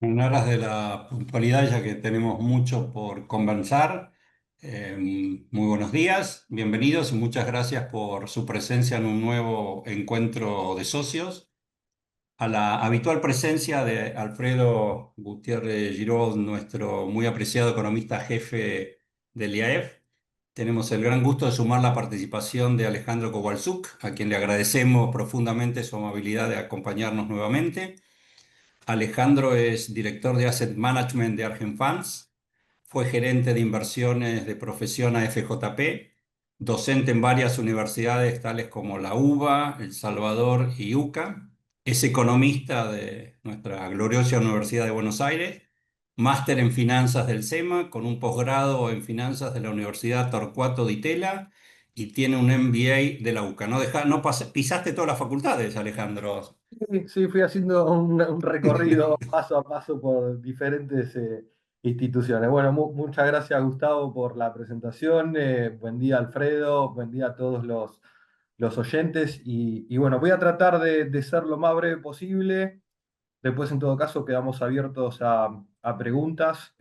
En aras de la puntualidad, ya que tenemos mucho por conversar, muy buenos días, bienvenidos y muchas gracias por su presencia en un nuevo encuentro de socios. A la habitual presencia de Alfredo Gutiérrez Giroud, nuestro muy apreciado economista jefe del IAEF, tenemos el gran gusto de sumar la participación de Alejandro Kowalczuk, a quien le agradecemos profundamente su amabilidad de acompañarnos nuevamente. Alejandro es director de Asset Management de Argent Funds, fue gerente de inversiones de profesión a FJP, docente en varias universidades tales como la UBA, El Salvador y UCA, es economista de nuestra gloriosa Universidad de Buenos Aires, máster en finanzas del SEMA, con un posgrado en finanzas de la Universidad Torcuato Di Tella y tiene un MBA de la UCA. Pisaste todas las facultades, Alejandro. Sí, sí, fui haciendo un recorrido paso a paso por diferentes instituciones. Bueno, muchas gracias, Gustavo, por la presentación. Buen día, Alfredo. Buen día a todos los oyentes. Y bueno, voy a tratar de ser lo más breve posible. Después, en todo caso, quedamos abiertos a preguntas.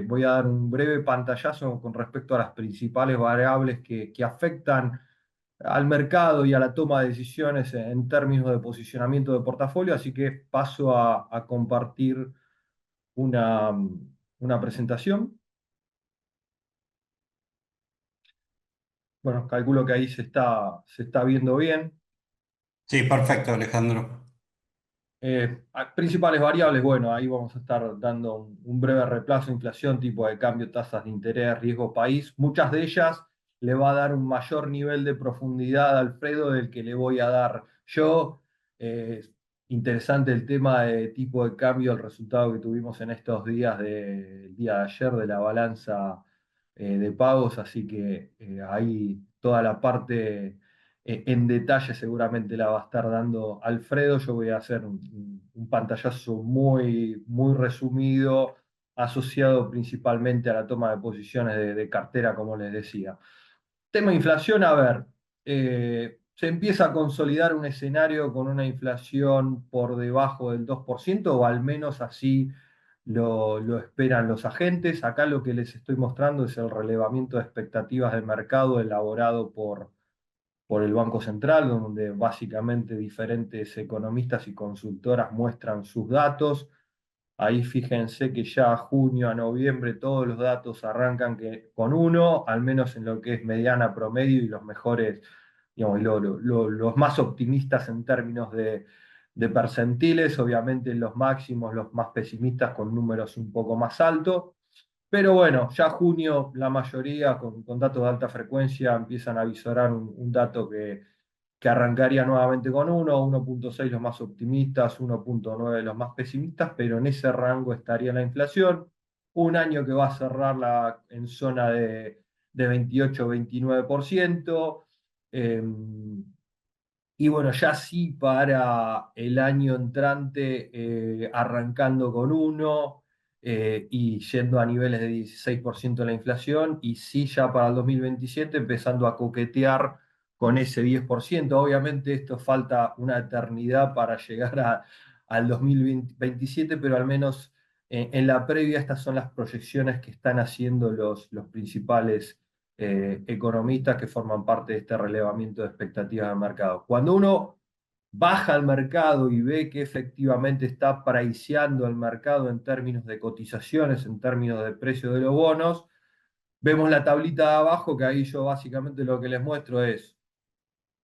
Voy a dar un breve pantallazo con respecto a las principales variables que afectan al mercado y a la toma de decisiones en términos de posicionamiento de portafolio, así que paso a compartir una, una presentación. Bueno, calculo que ahí se está viendo bien. Sí, perfecto, Alejandro. Principales variables, bueno, ahí vamos a estar dando un breve repaso: inflación, tipo de cambio, tasas de interés, riesgo país. Muchas de ellas le va a dar un mayor nivel de profundidad a Alfredo del que le voy a dar yo. Eh, Interesante el tema de tipo de cambio, el resultado que tuvimos en estos días del día de ayer de la balanza de pagos, así que ahí toda la parte en detalle seguramente la va a estar dando Alfredo. Yo voy a hacer un pantallazo muy, muy resumido, asociado principalmente a la toma de posiciones de cartera, como les decía. Tema inflación, a ver, se empieza a consolidar un escenario con una inflación por debajo del 2%, o al menos así lo esperan los agentes. Acá lo que les estoy mostrando es el relevamiento de expectativas del mercado elaborado por el Banco Central, donde básicamente diferentes economistas y consultoras muestran sus datos. Ahí fíjense que ya a junio a noviembre todos los datos arrancan con uno, al menos en lo que es mediana promedio, y los mejores, digamos, los más optimistas en términos de percentiles, obviamente los máximos, los más pesimistas con números un poco más altos. Pero bueno, ya junio la mayoría con datos de alta frecuencia empiezan a visorar un dato que arrancaría nuevamente con 1,6 los más optimistas, 1,9 los más pesimistas, pero en ese rango estaría la inflación. Un año que va a cerrarla en zona de 28-29%. Eh, y bueno, ya sí para el año entrante, arrancando con uno, y yendo a niveles de 16% la inflación, y sí ya para el 2027 empezando a coquetear con ese 10%. Obviamente esto falta una eternidad para llegar al 2027, pero al menos en la previa estas son las proyecciones que están haciendo los principales economistas que forman parte de este relevamiento de expectativas del mercado. Cuando uno baja al mercado y ve que efectivamente está priceando el mercado en términos de cotizaciones, en términos de precio de los bonos, vemos la tablita de abajo, que ahí yo básicamente lo que les muestro es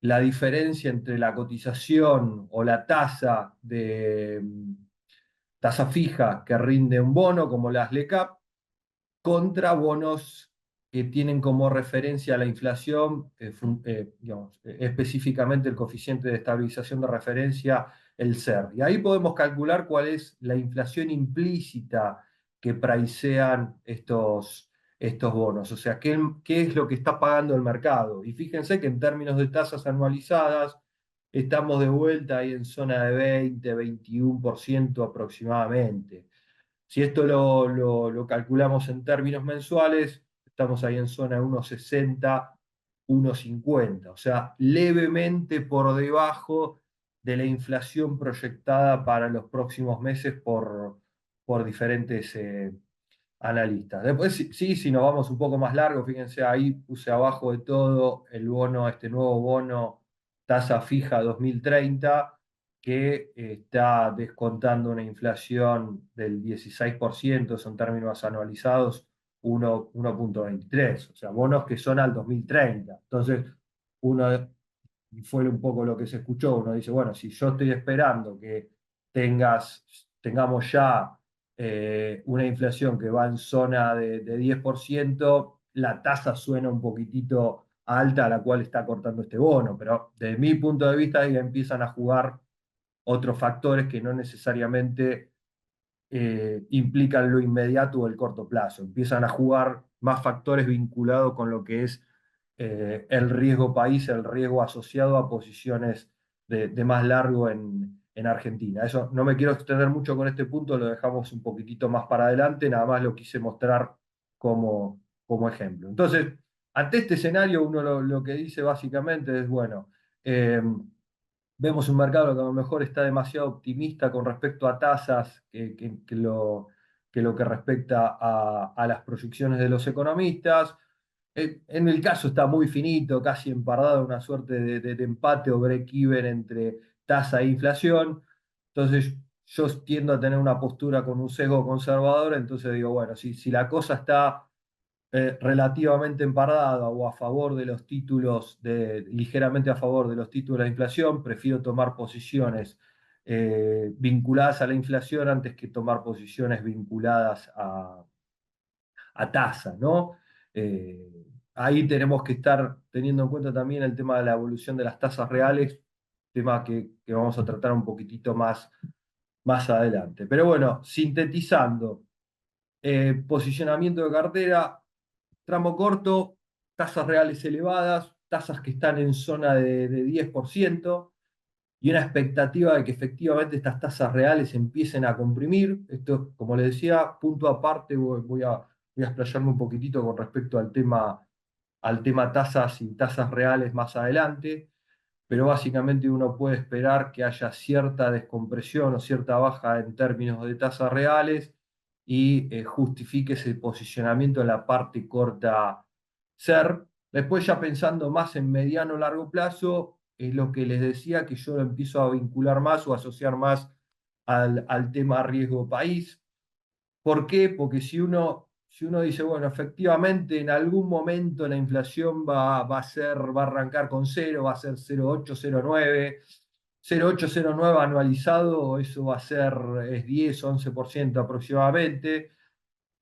la diferencia entre la cotización o la tasa fija que rinde un bono, como las LECAP, contra bonos que tienen como referencia la inflación, digamos, específicamente el coeficiente de estabilización de referencia, el CER. Y ahí podemos calcular cuál es la inflación implícita que pricean estos bonos, o sea, qué es lo que está pagando el mercado. Y fíjense que en términos de tasas anualizadas, estamos de vuelta ahí en zona de 20-21% aproximadamente. Si esto lo calculamos en términos mensuales, estamos ahí en zona de 1,60, 1,50, o sea, levemente por debajo de la inflación proyectada para los próximos meses por diferentes analistas. Después, sí, si nos vamos un poco más largo, fíjense, ahí puse abajo de todo el bono, este nuevo bono tasa fija 2030, que está descontando una inflación del 16%, son términos anualizados, 1,23, o sea, bonos que son al 2030. Entonces, uno, fue un poco lo que se escuchó, uno dice, bueno, si yo estoy esperando que tengamos ya una inflación que va en zona de 10%, la tasa suena un poquitito alta a la cual está cortando este bono, pero desde mi punto de vista ahí empiezan a jugar otros factores que no necesariamente implican lo inmediato o el corto plazo. Empiezan a jugar más factores vinculados con lo que es el riesgo país, el riesgo asociado a posiciones de más largo en Argentina. Eso no me quiero extender mucho con este punto, lo dejamos un poquitito más para adelante, nada más lo quise mostrar como ejemplo. Entonces, ante este escenario, uno lo que dice básicamente es, bueno, vemos un mercado que a lo mejor está demasiado optimista con respecto a tasas que lo que respecta a las proyecciones de los economistas. En el caso está muy finito, casi empardado, una suerte de empate o break-even entre tasa e inflación. Entonces, yo tiendo a tener una postura con un sesgo conservador, entonces digo, bueno, si la cosa está relativamente empardada o a favor de los títulos, ligeramente a favor de los títulos de inflación, prefiero tomar posiciones vinculadas a la inflación antes que tomar posiciones vinculadas a tasa, ¿no? Ahí tenemos que estar teniendo en cuenta también el tema de la evolución de las tasas reales, tema que vamos a tratar un poquitito más adelante. Pero bueno, sintetizando, posicionamiento de cartera, tramo corto, tasas reales elevadas, tasas que están en zona de 10% y una expectativa de que efectivamente estas tasas reales empiecen a comprimir. Esto, como les decía, punto aparte, voy a explayarme un poquitito con respecto al tema tasas y tasas reales más adelante, pero básicamente uno puede esperar que haya cierta descompresión o cierta baja en términos de tasas reales y justifique ese posicionamiento en la parte corta ser. Después ya pensando más en mediano o largo plazo, es lo que les decía, que yo lo empiezo a vincular más o asociar más al tema riesgo país. ¿Por qué? Porque si uno dice, bueno, efectivamente en algún momento la inflación va a arrancar con cero, va a ser 0,8, 0,9, 0,8, 0,9 anualizado, eso va a ser es 10, 11% aproximadamente.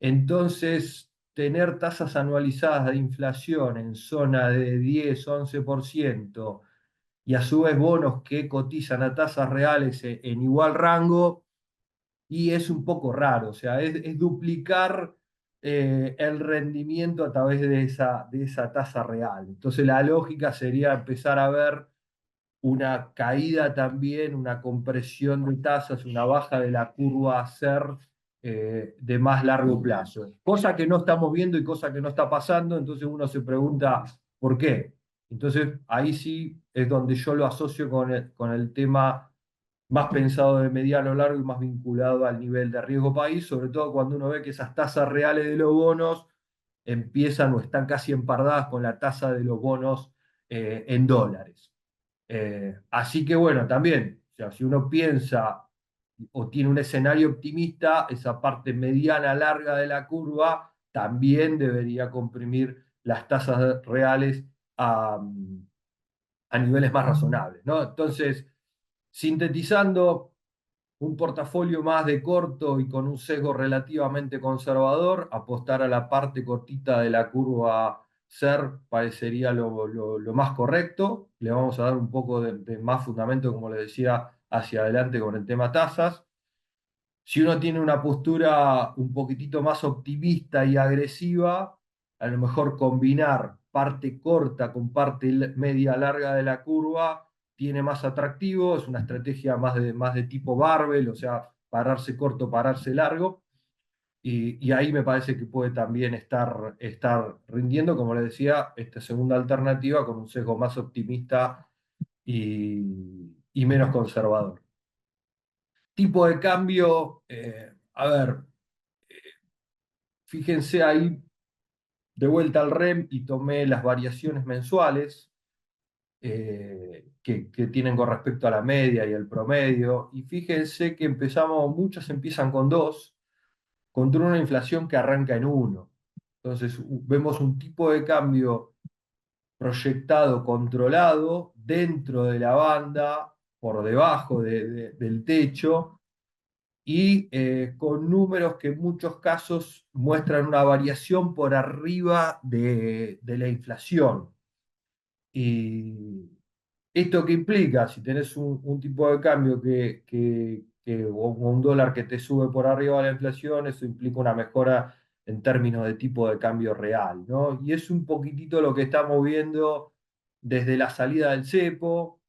Entonces, tener tasas anualizadas de inflación en zona de 10, 11% y a su vez bonos que cotizan a tasas reales en igual rango, y es un poco raro, o sea, es duplicar el rendimiento a través de esa tasa real. Entonces la lógica sería empezar a ver una caída también, una compresión de tasas, una baja de la curva a ser de más largo plazo. Cosa que no estamos viendo y cosa que no está pasando, entonces uno se pregunta, ¿por qué? Entonces ahí sí es donde yo lo asocio con el tema más pensado de mediano largo y más vinculado al nivel de riesgo país, sobre todo cuando uno ve que esas tasas reales de los bonos empiezan o están casi empardadas con la tasa de los bonos en dólares. Así que bueno, también, o sea, si uno piensa o tiene un escenario optimista, esa parte mediana larga de la curva también debería comprimir las tasas reales a niveles más razonables, ¿no? Entonces, sintetizando, un portafolio más de corto y con un sesgo relativamente conservador, apostar a la parte cortita de la curva SER parecería lo más correcto. Le vamos a dar un poco de más fundamento, como les decía, hacia adelante con el tema tasas. Si uno tiene una postura un poquitito más optimista y agresiva, a lo mejor combinar parte corta con parte media larga de la curva tiene más atractivo, es una estrategia más de tipo barbell, o sea, pararse corto, pararse largo, y ahí me parece que puede también estar rindiendo, como les decía, esta segunda alternativa con un sesgo más optimista y menos conservador. Tipo de cambio, A ver, fíjense ahí de vuelta al REM y tomé las variaciones mensuales que tienen con respecto a la media y el promedio. Y fíjense que muchos empiezan con 2 contra una inflación que arranca en 1. Entonces vemos un tipo de cambio proyectado, controlado, dentro de la banda, por debajo del techo, y con números que en muchos casos muestran una variación por arriba de la inflación. ¿Y esto qué implica? Si tenés un tipo de cambio o un dólar que te sube por arriba de la inflación, eso implica una mejora en términos de tipo de cambio real, ¿no? Y es un poquitito lo que estamos viendo desde la salida del cepo.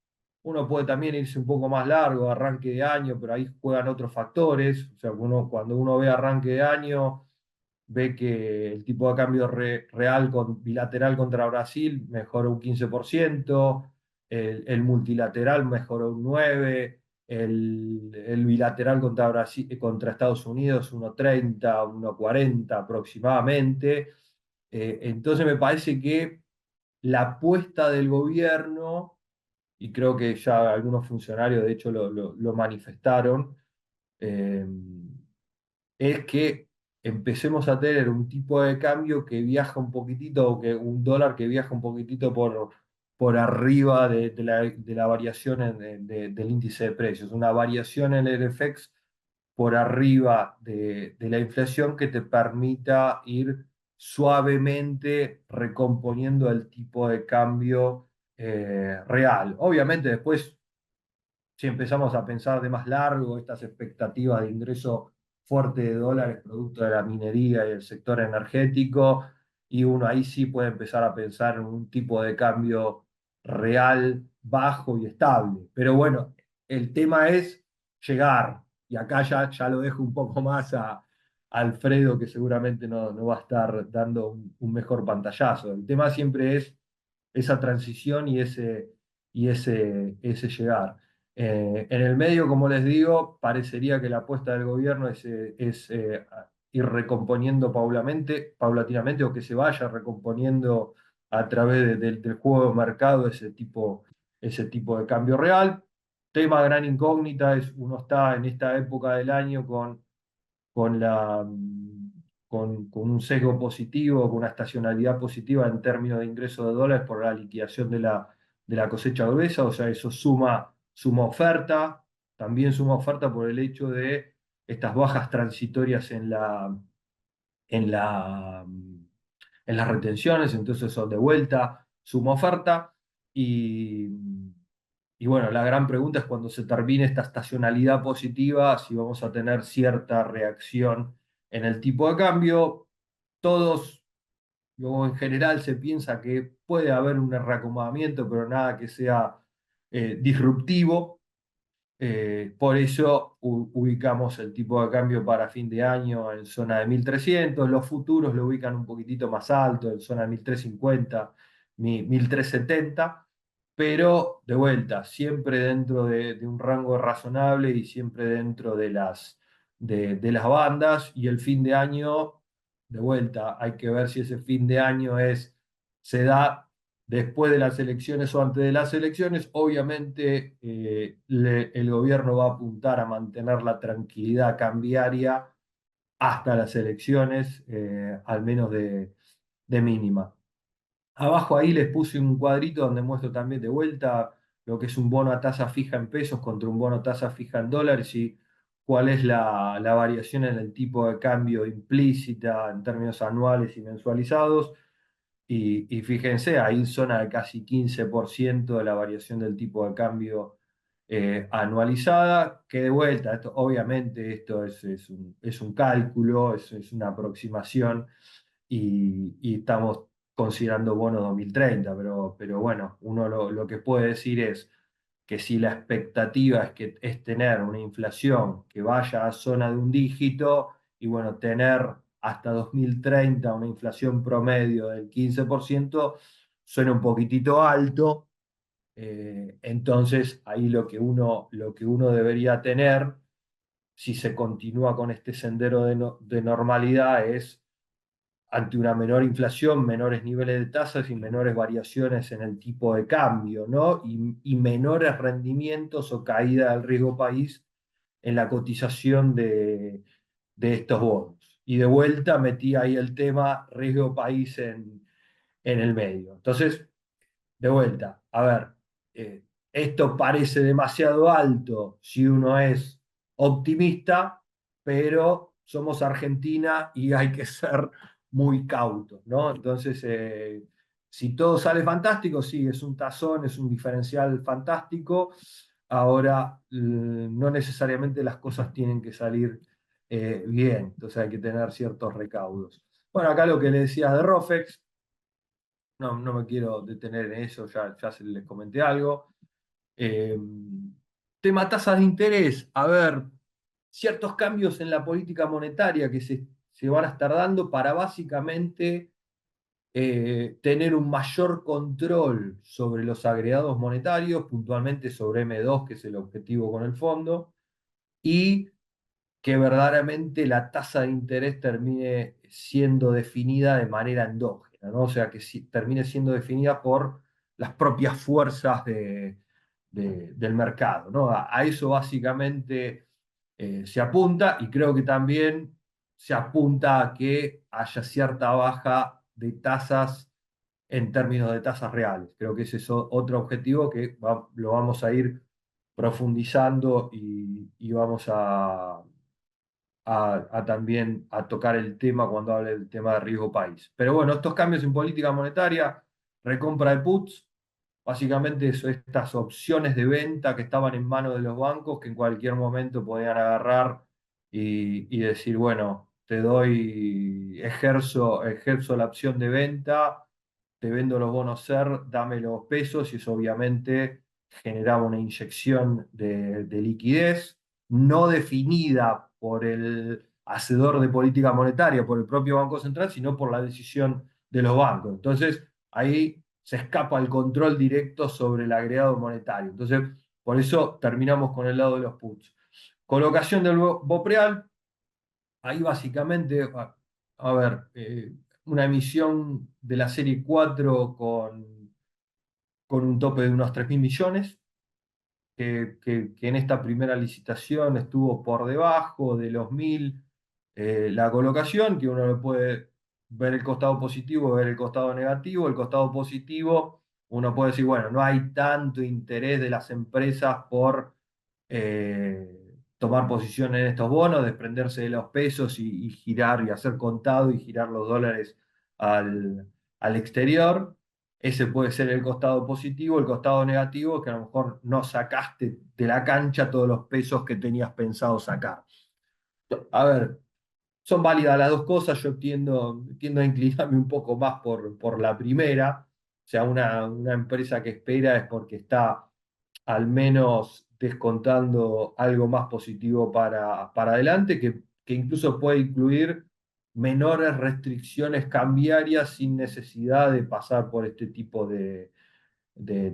Uno puede también irse un poco más largo, arranque de año, pero ahí juegan otros factores. O sea, cuando uno ve arranque de año, ve que el tipo de cambio real bilateral contra Brasil mejoró un 15%, el multilateral mejoró un 9%, el bilateral contra, Brasil, contra Estados Unidos 1,30, 1,40 aproximadamente. Entonces me parece que la apuesta del gobierno, y creo que ya algunos funcionarios de hecho lo manifestaron, eh, es que empecemos a tener un tipo de cambio que viaja un poquitito, o que un dólar que viaja un poquitito por arriba de la variación del índice de precios, una variación en el FX por arriba de la inflación que te permita ir suavemente recomponiendo el tipo de cambio real. Obviamente después, si empezamos a pensar de más largo, estas expectativas de ingreso fuerte de dólares producto de la minería y el sector energético, y uno ahí sí puede empezar a pensar en un tipo de cambio real, bajo y estable. Pero bueno, el tema es llegar, y acá ya lo dejo un poco más a Alfredo, que seguramente no va a estar dando un mejor pantallazo. El tema siempre es esa transición y ese llegar. En el medio, como les digo, parecería que la apuesta del gobierno es ir recomponiendo paulatinamente, o que se vaya recomponiendo a través del juego de mercado ese tipo de cambio real. Tema gran incógnita es, uno está en esta época del año con, la, con un sesgo positivo, con una estacionalidad positiva en términos de ingresos de dólares por la liquidación de la cosecha gruesa. O sea, eso suma oferta, también suma oferta por el hecho de estas bajas transitorias en la, en las retenciones, entonces son de vuelta, suma oferta. Y bueno, la gran pregunta es, cuando se termine esta estacionalidad positiva, si vamos a tener cierta reacción en el tipo de cambio. Todos, luego en general se piensa que puede haber un reacomodamiento, pero nada que sea disruptivo. Por eso ubicamos el tipo de cambio para fin de año en zona de 1.300. Los futuros lo ubican un poquitito más alto, en zona de 1.350, 1.370, pero de vuelta, siempre dentro de un rango razonable y siempre dentro de las bandas. Y el fin de año, de vuelta, hay que ver si ese fin de año se da después de las elecciones o antes de las elecciones. Obviamente el gobierno va a apuntar a mantener la tranquilidad cambiaria hasta las elecciones, al menos de mínima. Abajo ahí les puse un cuadrito donde muestro también de vuelta lo que es un bono a tasa fija en pesos contra un bono a tasa fija en dólares, y cuál es la variación en el tipo de cambio implícita en términos anuales y mensualizados. Y fíjense, ahí en zona de casi 15% de la variación del tipo de cambio anualizada, que de vuelta, obviamente esto es un cálculo, es una aproximación, y estamos considerando bono 2030, pero bueno, uno lo que puede decir es que si la expectativa es tener una inflación que vaya a zona de un dígito, y bueno, tener hasta 2030 una inflación promedio del 15%, suena un poquitito alto. Entonces ahí lo que uno debería tener si se continúa con este sendero de normalidad, es ante una menor inflación, menores niveles de tasas y menores variaciones en el tipo de cambio, ¿no? Y menores rendimientos o caída del riesgo país en la cotización de estos bonos. Y de vuelta metí ahí el tema riesgo país en el medio. Entonces, de vuelta, a ver, eh, esto parece demasiado alto si uno es optimista, pero somos Argentina y hay que ser muy cautos, ¿no? Entonces, si todo sale fantástico, sí, es un tazón, es un diferencial fantástico. Ahora, no necesariamente las cosas tienen que salir bien, entonces hay que tener ciertos recaudos. Bueno, acá lo que le decías de Rofex, no me quiero detener en eso, ya se les comenté algo. Eh, tema tasas de interés, a ver, ciertos cambios en la política monetaria que se van a estar dando para básicamente tener un mayor control sobre los agregados monetarios, puntualmente sobre M2, que es el objetivo con el fondo, y que verdaderamente la tasa de interés termine siendo definida de manera endógena, ¿no? O sea, que termine siendo definida por las propias fuerzas del mercado, ¿no? A eso básicamente se apunta y creo que también se apunta a que haya cierta baja de tasas en términos de tasas reales. Creo que ese es otro objetivo que lo vamos a ir profundizando y vamos a también a tocar el tema cuando hable del tema de riesgo país. Pero bueno, estos cambios en política monetaria, recompra de puts, básicamente estas opciones de venta que estaban en manos de los bancos que en cualquier momento podían agarrar y decir, bueno, ejerzo la opción de venta, te vendo los bonos SER, dame los pesos, y eso obviamente generaba una inyección de liquidez no definida por el hacedor de política monetaria, por el propio Banco Central, sino por la decisión de los bancos. Entonces, ahí se escapa el control directo sobre el agregado monetario. Entonces, por eso terminamos con el lado de los puts. Colocación del BOPREAL, ahí básicamente, a ver, una emisión de la serie 4 con un tope de unos 3.000 millones, que en esta primera licitación estuvo por debajo de los 1.000 la colocación, que uno le puede ver el costado positivo, ver el costado negativo. El costado positivo, uno puede decir, bueno, no hay tanto interés de las empresas por tomar posición en estos bonos, desprenderse de los pesos y girar y hacer contado y girar los dólares al exterior. Ese puede ser el costado positivo. El costado negativo es que a lo mejor no sacaste de la cancha todos los pesos que tenías pensado sacar. A ver, son válidas las dos cosas. Yo tiendo a inclinarme un poco más por la primera. O sea, una empresa que espera es porque está al menos descontando algo más positivo para adelante, que incluso puede incluir menores restricciones cambiarias sin necesidad de pasar por este tipo de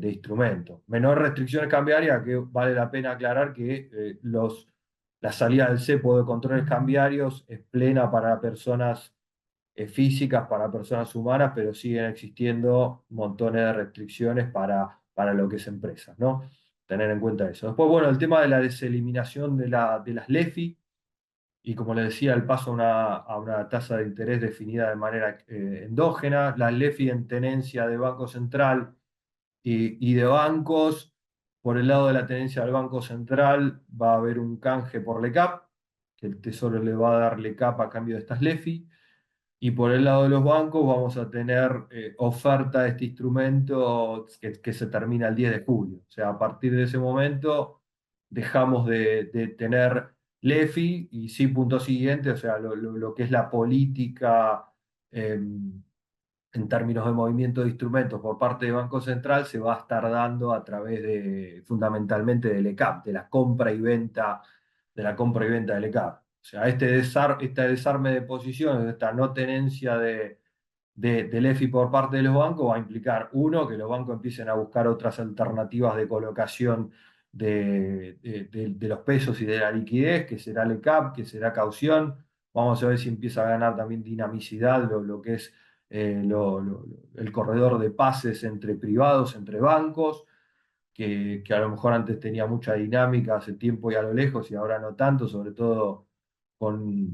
instrumentos. Menor restricciones cambiarias, que vale la pena aclarar que la salida del cepo de controles cambiarios es plena para personas físicas, para personas humanas, pero siguen existiendo montones de restricciones para lo que es empresas, ¿no? Tener en cuenta eso. Después, bueno, el tema de la deseliminación de las LEFI, y como le decía, el paso a una tasa de interés definida de manera endógena, las LEFI en tenencia de Banco Central y de bancos. Por el lado de la tenencia del Banco Central va a haber un canje por LECAP, que el Tesoro le va a dar LECAP a cambio de estas LEFI. Y por el lado de los bancos vamos a tener oferta de este instrumento que se termina el 10 de julio. O sea, a partir de ese momento dejamos de tener LEFI y sí, punto siguiente, o sea, lo que es la política en términos de movimiento de instrumentos por parte del Banco Central se va a estar dando a través fundamentalmente del ECAP, de la compra y venta del ECAP. O sea, este desarme de posiciones, esta no tenencia del EFI por parte de los bancos va a implicar, uno, que los bancos empiecen a buscar otras alternativas de colocación de los pesos y de la liquidez, que será el ECAP, que será caución. Vamos a ver si empieza a ganar también dinamicidad lo que es el corredor de pases entre privados, entre bancos, que a lo mejor antes tenía mucha dinámica hace tiempo y a lo lejos y ahora no tanto, sobre todo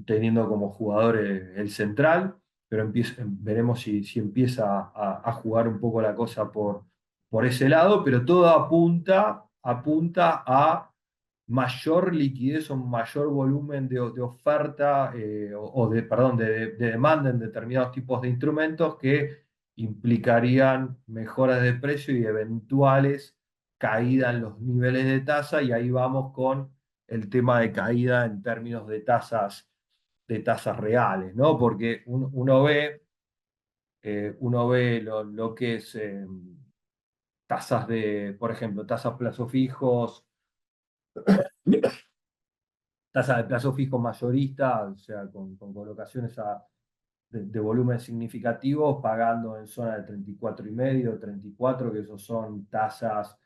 teniendo como jugador el central, pero veremos si empieza a jugar un poco la cosa por ese lado, pero todo apunta a mayor liquidez o mayor volumen de oferta perdón, de demanda en determinados tipos de instrumentos que implicarían mejoras de precio y eventuales caída en los niveles de tasa, y ahí vamos con el tema de caída en términos de tasas reales, ¿no? Porque uno ve lo que es tasas por ejemplo, tasas plazo fijos, tasa de plazo fijo mayorista, o sea, con colocaciones de volumen significativos, pagando en zona de 34,5, 34, que esos son tasas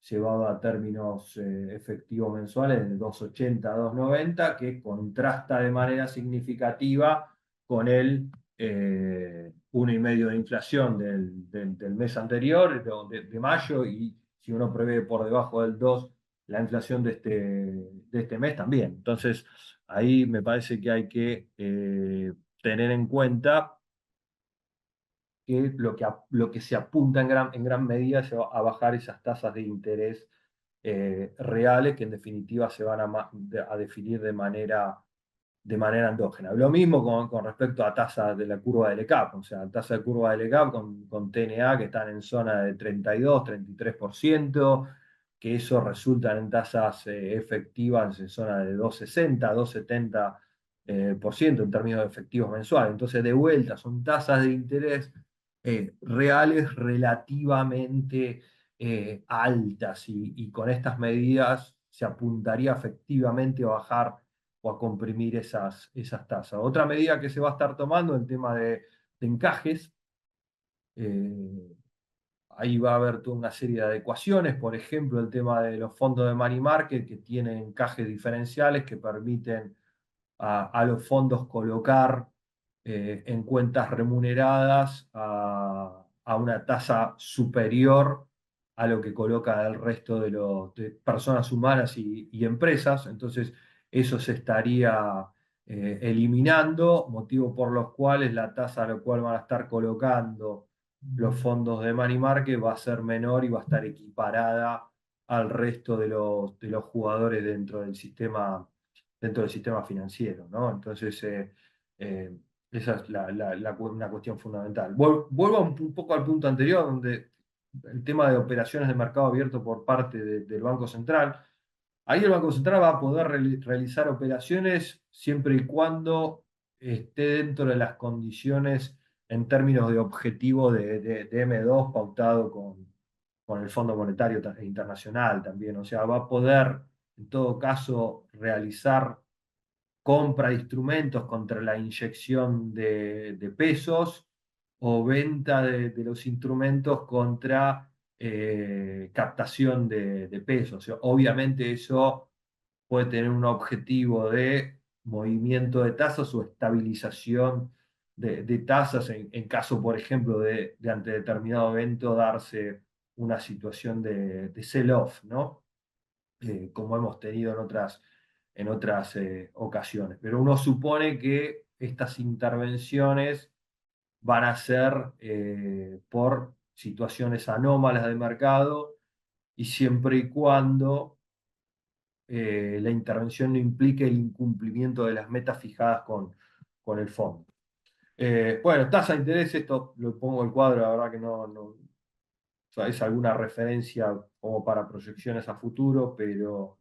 llevadas a términos efectivos mensuales de 2,80 a 2,90, que contrasta de manera significativa con el 1,5 de inflación del mes anterior, de mayo, y si uno prevé por debajo del 2 la inflación de este mes también. Entonces, ahí me parece que hay que tener en cuenta que lo que se apunta en gran medida es a bajar esas tasas de interés reales, que en definitiva se van a definir de manera endógena. Lo mismo con respecto a tasas de la curva del ECAP, o sea, tasa de curva del ECAP con TNA que están en zona de 32, 33%, que eso resulta en tasas efectivas en zona de 2,60, 2,70% en términos de efectivos mensuales. Entonces, de vuelta, son tasas de interés reales relativamente altas, y con estas medidas se apuntaría efectivamente a bajar o a comprimir esas tasas. Otra medida que se va a estar tomando, el tema de encajes. eh, Ahí va a haber toda una serie de adecuaciones, por ejemplo, el tema de los fondos de money market, que tienen encajes diferenciales que permiten a los fondos colocar en cuentas remuneradas a una tasa superior a lo que coloca el resto de personas humanas y empresas. Entonces, eso se estaría eliminando, motivo por los cuales la tasa a la cual van a estar colocando los fondos de money market va a ser menor y va a estar equiparada al resto de los jugadores dentro del sistema financiero, ¿no? Entonces, eh, esa es una cuestión fundamental. Vuelvo un poco al punto anterior, donde el tema de operaciones de mercado abierto por parte del Banco Central. Ahí el Banco Central va a poder realizar operaciones siempre y cuando esté dentro de las condiciones en términos de objetivo de M2 pautado con el Fondo Monetario Internacional también. O sea, va a poder, en todo caso, realizar compra de instrumentos contra la inyección de pesos, o venta de los instrumentos contra captación de pesos. O sea, obviamente eso puede tener un objetivo de movimiento de tasas o estabilización de tasas en caso, por ejemplo, de ante determinado evento darse una situación de sell-off, ¿no? Como hemos tenido en otras ocasiones. Pero uno supone que estas intervenciones van a ser por situaciones anómalas de mercado, y siempre y cuando la intervención no implique el incumplimiento de las metas fijadas con el fondo. Bueno, tasa de interés, esto lo pongo el cuadro, la verdad que no, o sea, es alguna referencia como para proyecciones a futuro, pero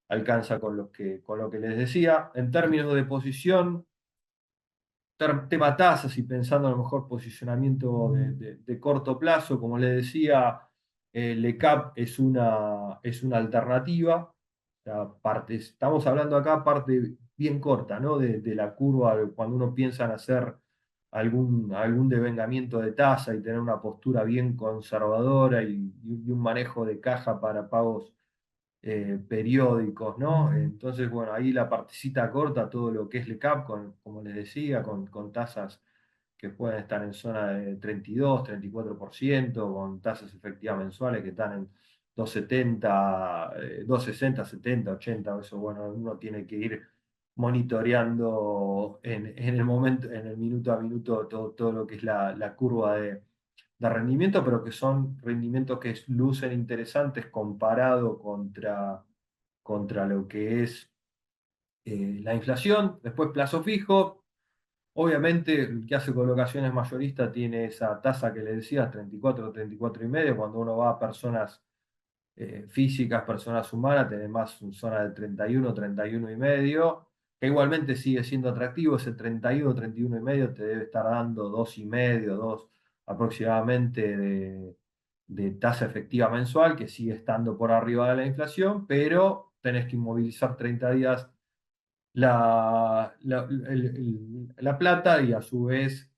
alcanza con lo que les decía. En términos de posición, tema tasas y pensando a lo mejor posicionamiento de corto plazo, como les decía, el ECAP es una alternativa. O sea, estamos hablando acá parte bien corta, ¿no? de la curva, cuando uno piensa en hacer algún devengamiento de tasa y tener una postura bien conservadora y un manejo de caja para pagos periódicos, ¿no? Entonces, bueno, ahí la partecita corta, todo lo que es LECAP, como les decía, con tasas que pueden estar en zona de 32, 34%, con tasas efectivas mensuales que están en 2,70, 2,60, 70, 80, eso, bueno, uno tiene que ir monitoreando en el momento, en el minuto a minuto, todo lo que es la curva de rendimiento, pero que son rendimientos que lucen interesantes comparado contra lo que es la inflación. Después plazo fijo. Obviamente, el que hace colocaciones mayorista tiene esa tasa que le decía, 34, 34,5. Cuando uno va a personas físicas, personas humanas, tenés más una zona de 31, 31,5, que igualmente sigue siendo atractivo. Ese 31, 31,5 te debe estar dando 2,5, 2 aproximadamente de tasa efectiva mensual, que sigue estando por arriba de la inflación, pero tenés que inmovilizar 30 días la plata y a su vez,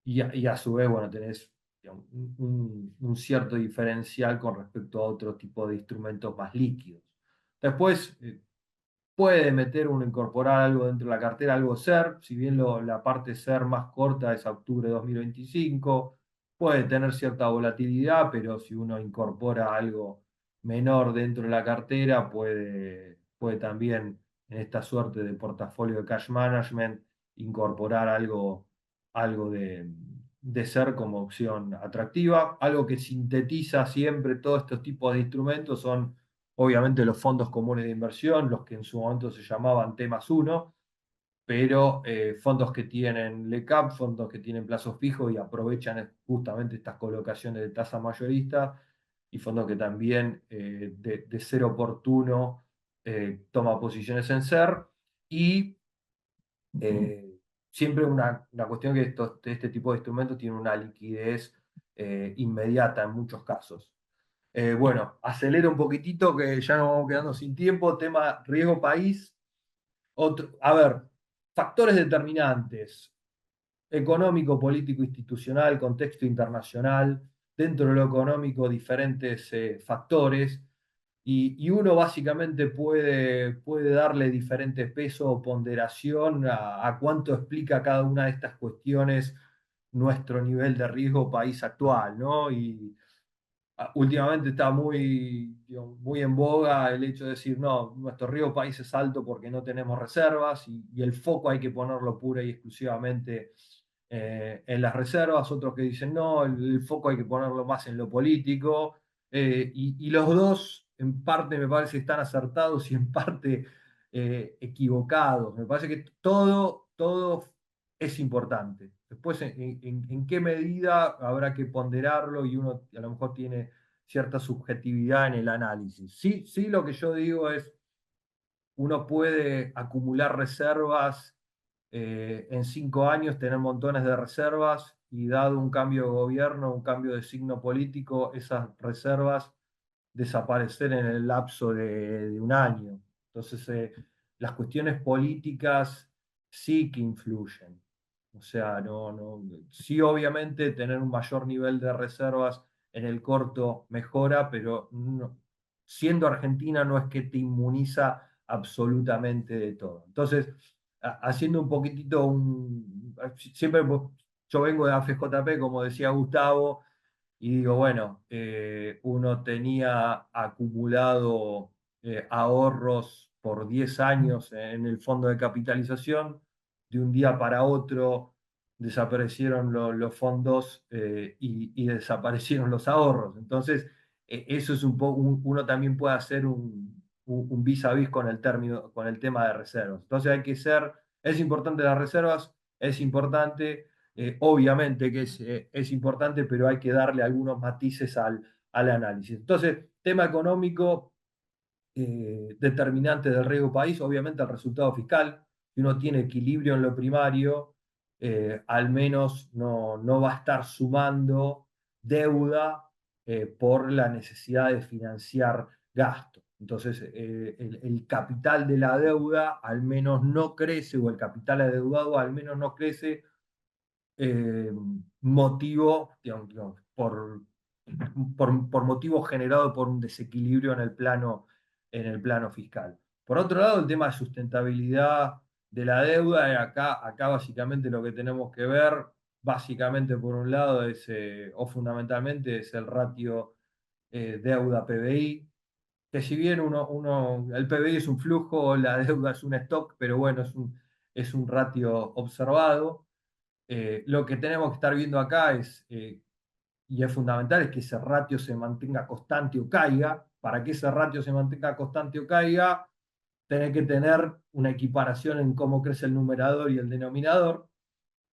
y a su vez, bueno, tenés, digamos, un cierto diferencial con respecto a otro tipo de instrumentos más líquidos. Después, puede meter uno, incorporar algo dentro de la cartera, algo SER, si bien la parte SER más corta es a octubre de 2025, puede tener cierta volatilidad, pero si uno incorpora algo menor dentro de la cartera, puede también en esta suerte de portafolio de cash management incorporar algo de SER como opción atractiva. Algo que sintetiza siempre todos estos tipos de instrumentos son obviamente los fondos comunes de inversión, los que en su momento se llamaban T+1, pero fondos que tienen LECAP, fondos que tienen plazos fijos y aprovechan justamente estas colocaciones de tasa mayorista, y fondos que también de ser oportuno toma posiciones en SER, y siempre una cuestión que este tipo de instrumentos tiene una liquidez inmediata en muchos casos. Bueno, acelero un poquitito que ya nos vamos quedando sin tiempo. Tema riesgo país. A ver, factores determinantes: económico, político, institucional, contexto internacional. Dentro de lo económico, diferentes factores. Y uno básicamente puede darle diferente peso o ponderación a cuánto explica cada una de estas cuestiones nuestro nivel de riesgo país actual, ¿no? Y últimamente está muy, digamos, muy en boga el hecho de decir, no, nuestro río país es alto porque no tenemos reservas, y el foco hay que ponerlo pura y exclusivamente en las reservas. Otros que dicen, no, el foco hay que ponerlo más en lo político. Y los dos, en parte, me parece que están acertados y en parte equivocados. Me parece que todo es importante. Después, en qué medida habrá que ponderarlo, y uno a lo mejor tiene cierta subjetividad en el análisis. Sí, sí, lo que yo digo es, uno puede acumular reservas en 5 años, tener montones de reservas, y dado un cambio de gobierno, un cambio de signo político, esas reservas desaparecer en el lapso de un año. Entonces, las cuestiones políticas sí que influyen. O sea, sí, obviamente tener un mayor nivel de reservas en el corto mejora, pero siendo Argentina no es que te inmuniza absolutamente de todo. Entonces, haciendo un poquitito siempre yo vengo de AFJP, como decía Gustavo, y digo, bueno, uno tenía acumulado ahorros por 10 años en el fondo de capitalización. De un día para otro desaparecieron los fondos, y desaparecieron los ahorros. Entonces, eso es un poco, uno también puede hacer un vis a vis con el término, con el tema de reservas. Entonces es importante las reservas, es importante. Obviamente que es importante, pero hay que darle algunos matices al análisis. Entonces, tema económico, determinante del riesgo país, obviamente el resultado fiscal. Si uno tiene equilibrio en lo primario, al menos no va a estar sumando deuda por la necesidad de financiar gastos. Entonces, el capital de la deuda al menos no crece, o el capital adeudado al menos no crece, motivo, digamos, por motivos generados por un desequilibrio en el plano fiscal. Por otro lado, el tema de sustentabilidad de la deuda, acá básicamente lo que tenemos que ver, básicamente por un lado, o fundamentalmente, es el ratio deuda-PBI, que si bien el PBI es un flujo, la deuda es un stock, pero bueno, es un ratio observado. Lo que tenemos que estar viendo acá y es fundamental, es que ese ratio se mantenga constante o caiga. Para que ese ratio se mantenga constante o caiga, tenés que tener una equiparación en cómo crece el numerador y el denominador.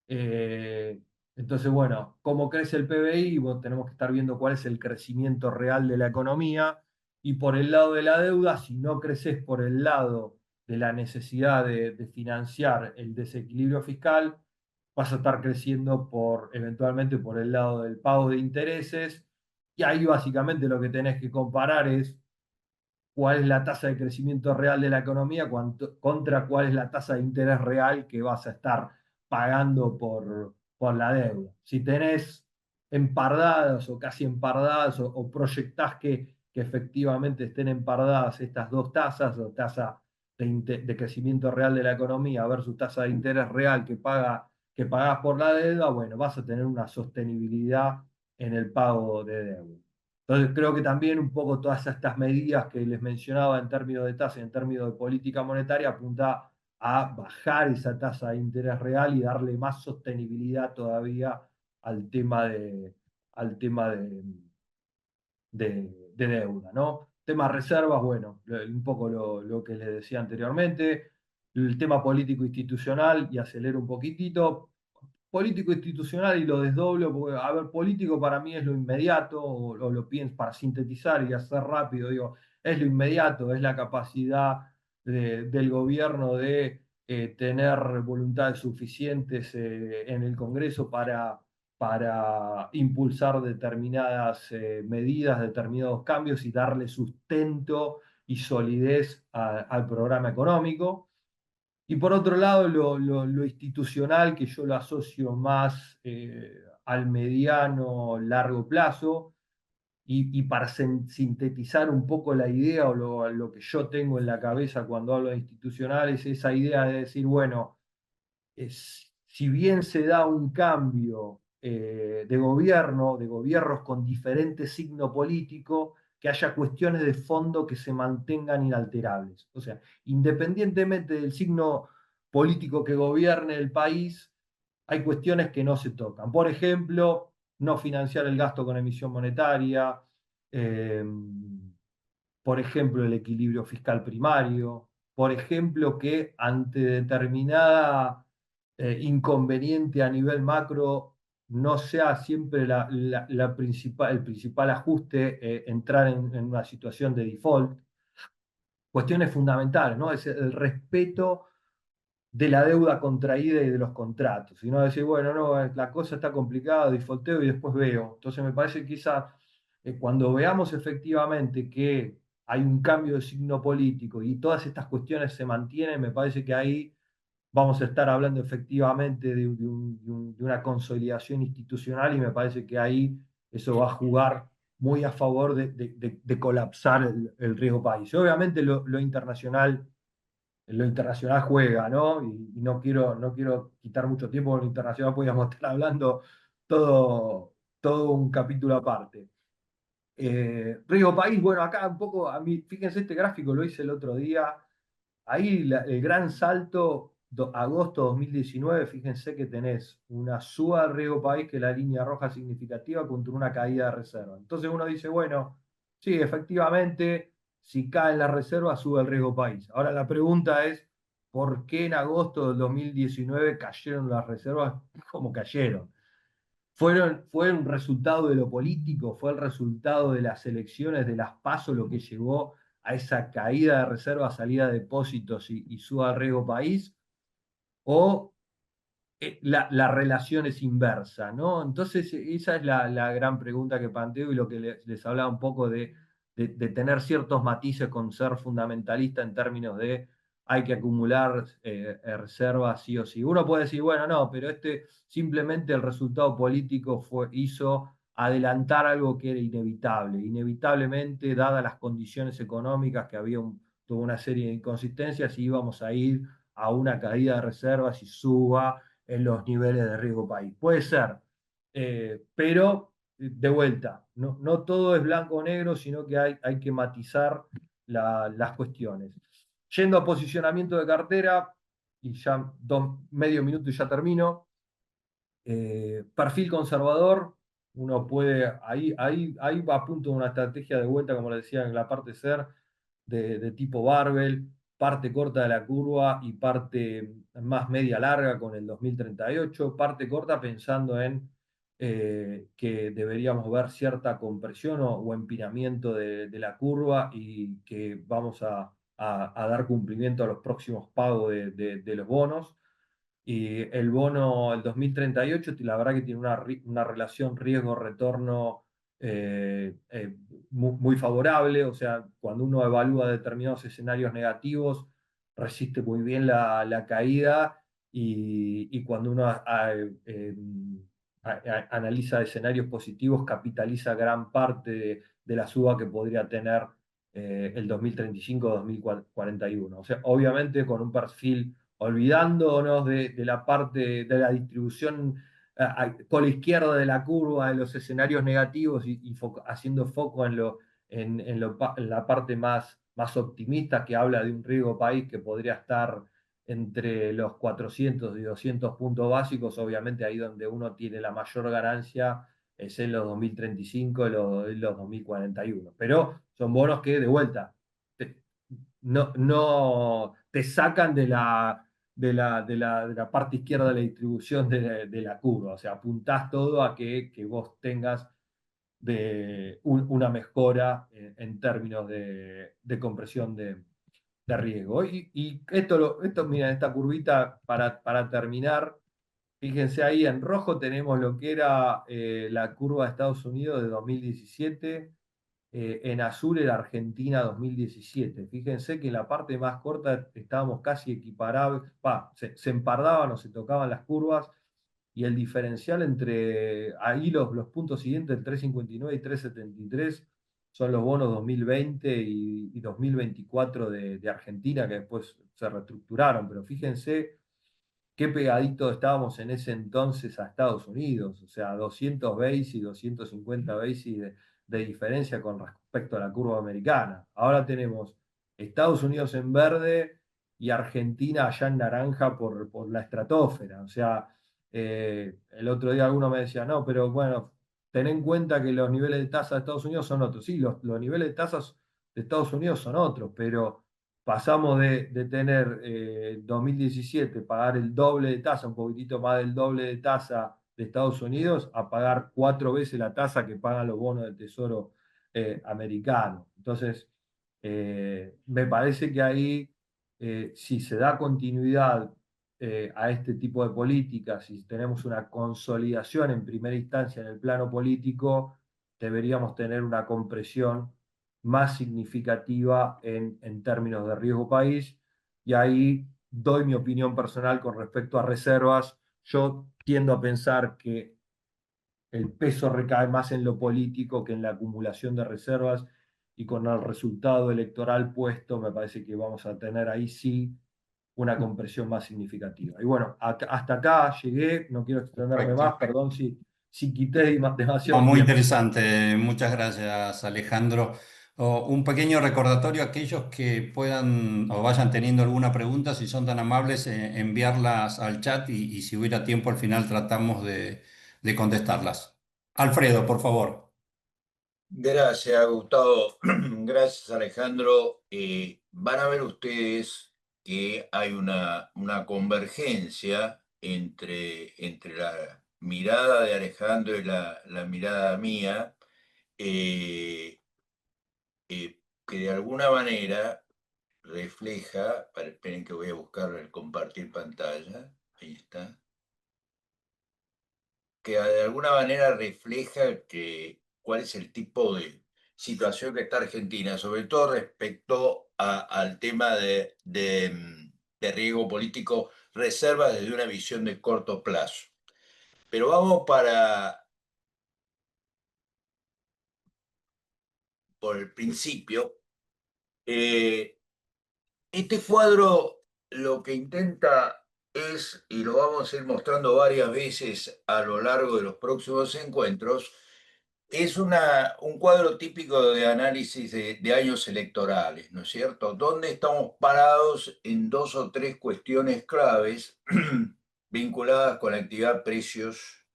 Eh, entonces, bueno, cómo crece el PBI, bueno, tenemos que estar viendo cuál es el crecimiento real de la economía. Y por el lado de la deuda, si no creces por el lado de la necesidad de financiar el desequilibrio fiscal, vas a estar creciendo eventualmente por el lado del pago de intereses. Y ahí básicamente lo que tenés que comparar es cuál es la tasa de crecimiento real de la economía contra cuál es la tasa de interés real que vas a estar pagando por la deuda. Si tenés empardadas o casi empardadas o proyectás que efectivamente estén empardadas estas dos tasas, o tasa de crecimiento real de la economía versus tasa de interés real que pagás por la deuda, bueno, vas a tener una sostenibilidad en el pago de deuda. Entonces, creo que también un poco todas estas medidas que les mencionaba en términos de tasa y en términos de política monetaria apunta a bajar esa tasa de interés real y darle más sostenibilidad todavía al tema de deuda, ¿no? Tema reservas, bueno, un poco lo que les decía anteriormente. El tema político institucional, y acelero un poquitito, político institucional y lo desdoblo, porque, a ver, político para mí es lo inmediato, o lo pienso para sintetizar y hacer rápido, digo, es lo inmediato, es la capacidad del gobierno de tener voluntades suficientes en el Congreso para impulsar determinadas medidas, determinados cambios y darle sustento y solidez al programa económico. Y por otro lado, lo institucional, que yo lo asocio más al mediano, largo plazo, y para sintetizar un poco la idea o lo que yo tengo en la cabeza cuando hablo de institucional, es esa idea de decir, bueno, si bien se da un cambio de gobiernos con diferente signo político, que haya cuestiones de fondo que se mantengan inalterables. O sea, independientemente del signo político que gobierne el país, hay cuestiones que no se tocan. Por ejemplo, no financiar el gasto con emisión monetaria, eh, por ejemplo, el equilibrio fiscal primario, por ejemplo, que ante determinada inconveniente a nivel macro no sea siempre el principal ajuste entrar en una situación de default. Cuestiones fundamentales, ¿no? Es el respeto de la deuda contraída y de los contratos. Y no decir, bueno, no, la cosa está complicada, defaulteo y después veo. Entonces me parece que quizá cuando veamos efectivamente que hay un cambio de signo político y todas estas cuestiones se mantienen, me parece que ahí vamos a estar hablando efectivamente de una consolidación institucional y me parece que ahí eso va a jugar muy a favor de colapsar el riesgo país. Y obviamente lo internacional juega, ¿no? Y no quiero quitar mucho tiempo con lo internacional, podríamos estar hablando todo un capítulo aparte. Riesgo país, bueno, acá un poco, a mí, fíjense, este gráfico lo hice el otro día. Ahí el gran salto, agosto 2019, fíjense que tenés una suba del riesgo país, que es la línea roja significativa, contra una caída de reserva. Entonces uno dice, bueno, sí, efectivamente, si caen las reservas, sube el riesgo país. Ahora la pregunta es, ¿por qué en agosto del 2019 cayeron las reservas como cayeron? Fue un resultado de lo político, fue el resultado de las elecciones, de las PASO, lo que llevó a esa caída de reservas, salida de depósitos y suba de riesgo país, o la relación es inversa, ¿no? Entonces, esa es la gran pregunta que planteo y lo que les hablaba un poco de tener ciertos matices con ser fundamentalista en términos de hay que acumular reservas sí o sí. Uno puede decir, bueno, no, pero simplemente el resultado político hizo adelantar algo que era inevitable. Inevitablemente, dadas las condiciones económicas, que había toda una serie de inconsistencias, íbamos a ir a una caída de reservas y suba en los niveles de riesgo país. Puede ser, pero de vuelta, no todo es blanco o negro, sino que hay que matizar las cuestiones. Yendo a posicionamiento de cartera, y ya medio minuto y ya termino. Perfil conservador, uno puede, ahí va a punto de una estrategia de vuelta, como le decía en la parte SER, de tipo barbell, parte corta de la curva y parte más media larga con el 2038, parte corta pensando en que deberíamos ver cierta compresión o empinamiento de la curva y que vamos a dar cumplimiento a los próximos pagos de los bonos. Y el bono, el 2038, la verdad que tiene una relación riesgo-retorno muy favorable. O sea, cuando uno evalúa determinados escenarios negativos, resiste muy bien la caída y cuando uno analiza escenarios positivos, capitaliza gran parte de la suba que podría tener el 2035-2041. O sea, obviamente con un perfil olvidándonos de la parte de la distribución por la izquierda de la curva de los escenarios negativos y haciendo foco en la parte más optimista que habla de un riesgo país que podría estar entre los 400 y 200 puntos básicos. Obviamente ahí donde uno tiene la mayor ganancia es en los 2035 y los 2041. Pero son bonos que de vuelta no te sacan de la parte izquierda de la distribución de la curva. O sea, apuntás todo a que vos tengas una mejora en términos de compresión de riesgo. Y esto, mira, esta curvita para terminar, fíjense ahí en rojo tenemos lo que era la curva de Estados Unidos de 2017, en azul era Argentina 2017. Fíjense que en la parte más corta estábamos casi equiparables, se empardaban o se tocaban las curvas y el diferencial entre ahí los puntos siguientes, el 359 y 373, son los bonos 2020 y 2024 de Argentina, que después se reestructuraron, pero fíjense qué pegadito estábamos en ese entonces a Estados Unidos, o sea, 200 basis y 250 basis de diferencia con respecto a la curva americana. Ahora tenemos Estados Unidos en verde y Argentina allá en naranja por la estratosfera. O sea, el otro día alguno me decía, no, pero bueno, ten en cuenta que los niveles de tasa de Estados Unidos son otros. Sí, los niveles de tasas de Estados Unidos son otros, pero pasamos de tener 2017, pagar el doble de tasa, un poquitito más del doble de tasa de Estados Unidos, a pagar 4 veces la tasa que pagan los bonos del Tesoro americano. Entonces, me parece que ahí, si se da continuidad a este tipo de políticas, si tenemos una consolidación en primera instancia en el plano político, deberíamos tener una compresión más significativa en términos de riesgo país. Y ahí doy mi opinión personal con respecto a reservas. Yo tiendo a pensar que el peso recae más en lo político que en la acumulación de reservas y con el resultado electoral puesto, me parece que vamos a tener ahí sí una compresión más significativa. Y bueno, hasta acá llegué, no quiero extenderme más, Perfecto. perdón si quité No, demasiado muy tiempo. interesante. Muchas gracias, Alejandro. Un pequeño recordatorio a aquellos que puedan o vayan teniendo alguna pregunta, si son tan amables, enviarlas al chat y si hubiera tiempo al final tratamos de contestarlas. Alfredo, por favor. Gracias, Gustavo. Gracias, Alejandro. Van a ver ustedes que hay una convergencia entre la mirada de Alejandro y la mirada mía, eh, que de alguna manera refleja, esperen que voy a buscar el compartir pantalla, ahí está, que de alguna manera refleja cuál es el tipo de situación que está Argentina, sobre todo respecto al tema de riesgo político, reserva desde una visión de corto plazo. Pero vamos por el principio. Este cuadro lo que intenta es, y lo vamos a ir mostrando varias veces a lo largo de los próximos encuentros, es un cuadro típico de análisis de años electorales, ¿no es cierto? Donde estamos parados en dos o tres cuestiones claves vinculadas con la actividad, precios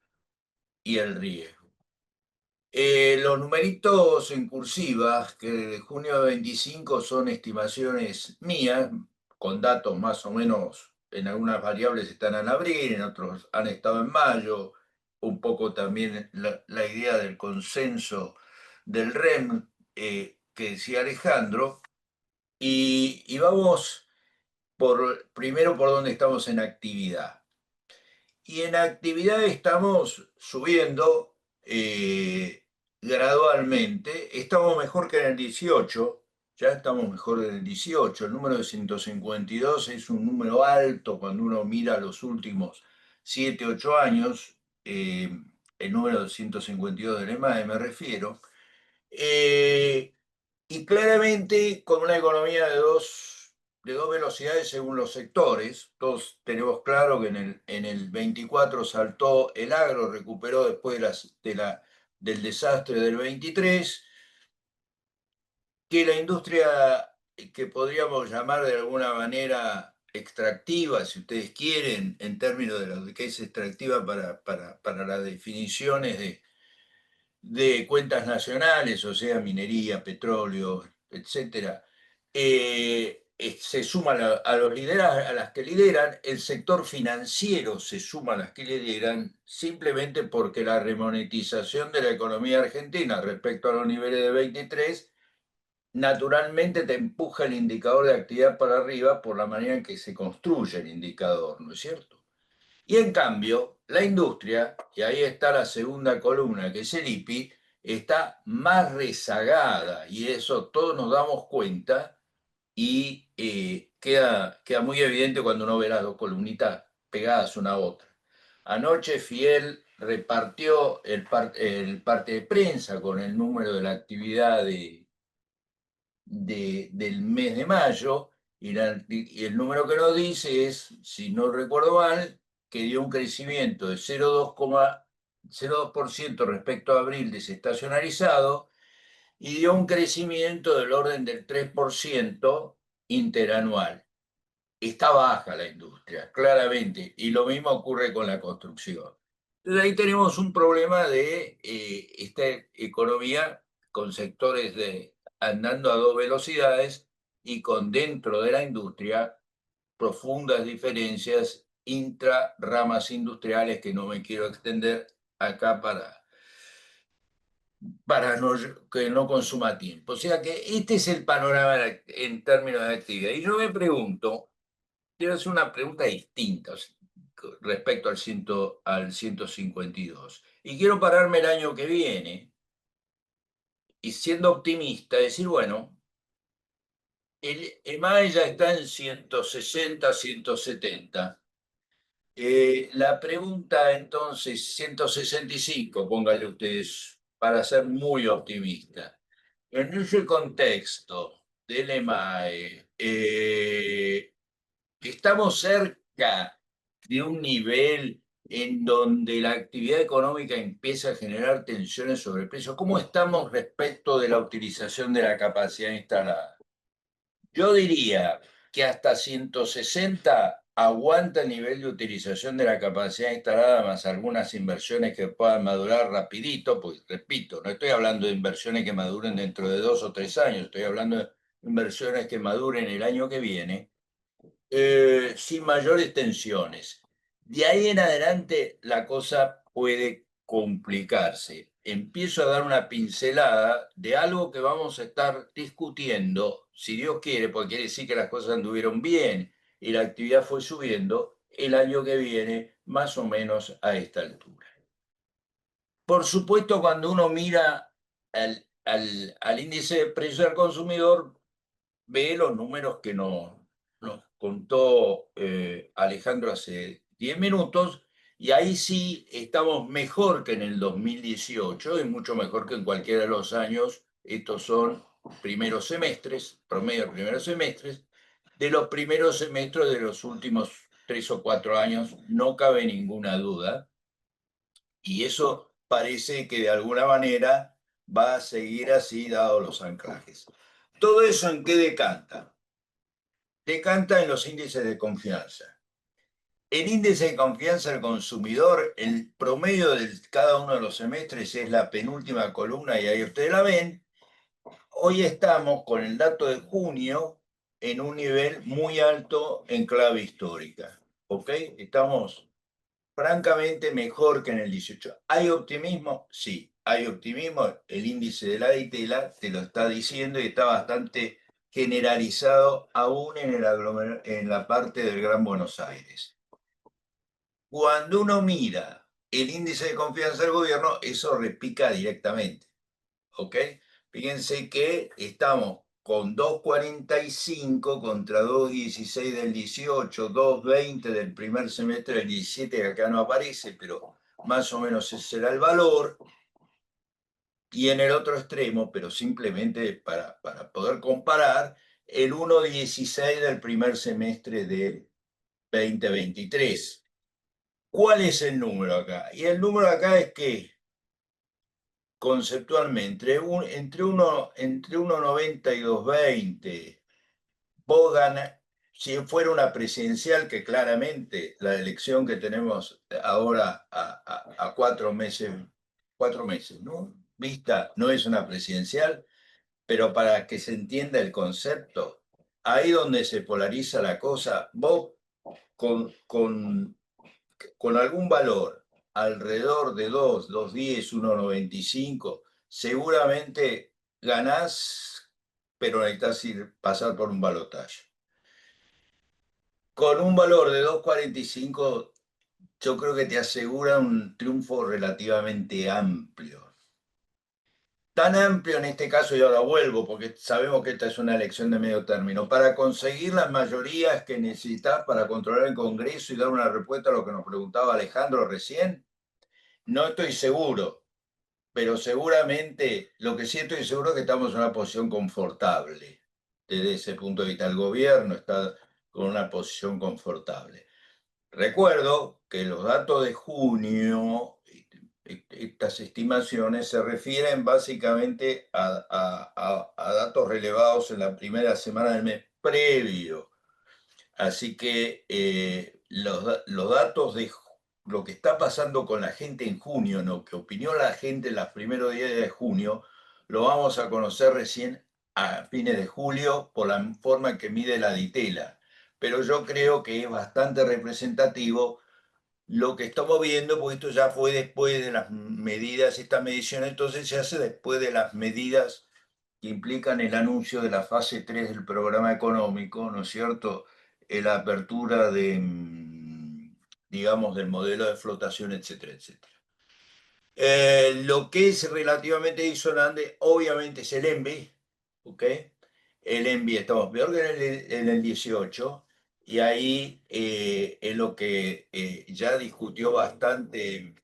y el riesgo. Los numeritos en cursivas, que de junio de 25 son estimaciones mías, con datos más o menos, en algunas variables están en abril, en otros han estado en mayo, un poco también la idea del consenso del REM que decía Alejandro, y vamos primero por donde estamos en actividad. Y en actividad estamos subiendo gradualmente. Estamos mejor que en el 18, ya estamos mejor en el 18. El número de 152 es un número alto cuando uno mira los últimos 7, 8 años. El número de 152 del EMAE me refiero. Y claramente con una economía de dos velocidades según los sectores. Todos tenemos claro que en el 24 saltó el agro, recuperó después del desastre del 23, que la industria que podríamos llamar de alguna manera extractiva, si ustedes quieren, en términos de lo que es extractiva para las definiciones de cuentas nacionales, o sea, minería, petróleo, etcétera, se suma a las que lideran, el sector financiero se suma a las que lideran, simplemente porque la remonetización de la economía argentina respecto a los niveles de 23, naturalmente te empuja el indicador de actividad para arriba por la manera en que se construye el indicador, ¿no es cierto? Y en cambio, la industria, y ahí está la segunda columna, que es el IPI, está más rezagada, y eso todos nos damos cuenta, y queda muy evidente cuando uno ve las dos columnitas pegadas una a otra. Anoche Fiel repartió el parte de prensa con el número de la actividad del mes de mayo, y el número que nos dice es, si no recuerdo mal, que dio un crecimiento de 0,02% respecto a abril desestacionalizado, y dio un crecimiento del orden del 3% interanual. Está baja la industria, claramente, y lo mismo ocurre con la construcción. Entonces ahí tenemos un problema de esta economía con sectores andando a dos velocidades y con dentro de la industria profundas diferencias intra-ramas industriales que no me quiero extender acá para que no consuma tiempo. O sea que este es el panorama en términos de actividad. Y yo me pregunto, quiero hacer una pregunta distinta respecto al 152. Y quiero pararme el año que viene y siendo optimista, decir, bueno, el EMAE ya está en 160, 170. La pregunta entonces, 165, pónganle ustedes, para ser muy optimista. En ese contexto del EMAE, estamos cerca de un nivel en donde la actividad económica empieza a generar tensiones sobre el precio. ¿Cómo estamos respecto de la utilización de la capacidad instalada? Yo diría que hasta 160 aguanta el nivel de utilización de la capacidad instalada, más algunas inversiones que puedan madurar rapidito, pues repito, no estoy hablando de inversiones que maduren dentro de 2 o 3 años, estoy hablando de inversiones que maduren el año que viene, sin mayores tensiones. De ahí en adelante la cosa puede complicarse. Empiezo a dar una pincelada de algo que vamos a estar discutiendo, si Dios quiere, porque quiere decir que las cosas anduvieron bien y la actividad fue subiendo el año que viene, más o menos a esta altura. Por supuesto, cuando uno mira al índice de precio al consumidor, ve los números que nos contó Alejandro hace 10 minutos, y ahí sí estamos mejor que en el 2018 y mucho mejor que en cualquiera de los años estos son primeros semestres, promedio de primeros semestres, de los primeros semestres de los últimos 3 o 4 años, no cabe ninguna duda, y eso parece que de alguna manera va a seguir así, dados los anclajes. ¿Todo eso en qué decanta? Decanta en los índices de confianza. El índice de confianza del consumidor, el promedio de cada uno de los semestres es la penúltima columna y ahí ustedes la ven. Hoy estamos con el dato de junio en un nivel muy alto en clave histórica. ¿Ok? Estamos francamente mejor que en el 18. ¿Hay optimismo? Sí, hay optimismo. El índice de la Ditela te lo está diciendo y está bastante generalizado aún en la parte del Gran Buenos Aires. Cuando uno mira el índice de confianza del gobierno, eso repica directamente. ¿Ok? Fíjense que estamos con 2,45 contra 2,16 del 18, 2,20 del primer semestre del 17, que acá no aparece, pero más o menos ese será el valor. Y en el otro extremo, pero simplemente para poder comparar, el 1,16 del primer semestre del 2023. ¿Cuál es el número acá? Y el número acá es que conceptualmente, entre 1,90 y 2,20, vos ganás, si fuera una presidencial, que claramente la elección que tenemos ahora a 4 meses, ¿no? Vista, no es una presidencial, pero para que se entienda el concepto, ahí donde se polariza la cosa, vos con algún valor alrededor de 2, 2,10, 1,95, seguramente ganás, pero necesitas pasar por un balotaje. Con un valor de 2,45, yo creo que te asegura un triunfo relativamente amplio. Tan amplio en este caso, y ahora vuelvo, porque sabemos que esta es una elección de medio término, para conseguir las mayorías que necesitas para controlar el Congreso y dar una respuesta a lo que nos preguntaba Alejandro recién. No estoy seguro, pero seguramente lo que sí estoy seguro es que estamos en una posición confortable. Desde ese punto de vista, el gobierno está con una posición confortable. Recuerdo que los datos de junio, estas estimaciones se refieren básicamente a datos relevados en la primera semana del mes previo. Así que los datos de lo que está pasando con la gente en junio, lo que opinó la gente en los primeros días de junio, lo vamos a conocer recién a fines de julio por la forma en que mide la Ditela. Pero yo creo que es bastante representativo lo que estamos viendo, porque esto ya fue después de las medidas, esta medición entonces se hace después de las medidas que implican el anuncio de la fase 3 del programa económico, ¿no es cierto? La apertura de, digamos, del modelo de flotación, etcétera, etcétera. Lo que es relativamente disonante, obviamente, es el ENVI, ¿ok? El ENVI estamos peor que en el 18, y ahí es lo que ya discutió bastante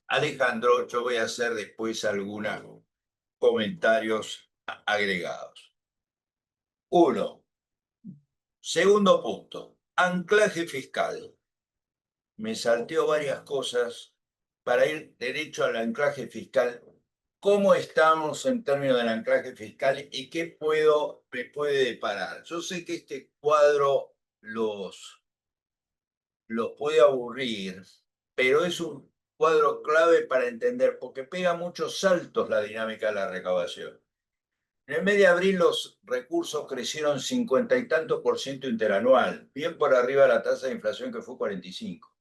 Alejandro. Yo voy a hacer después algunos comentarios agregados. Uno. Segundo punto, anclaje fiscal. Me salteo varias cosas para ir derecho al anclaje fiscal. ¿Cómo estamos en términos del anclaje fiscal y qué me puede deparar? Yo sé que este cuadro los puede aburrir, pero es un cuadro clave para entender, porque pega muchos saltos la dinámica de la recaudación. En el mes de abril los recursos crecieron 50 y tantos % interanual, bien por arriba de la tasa de inflación que fue 45.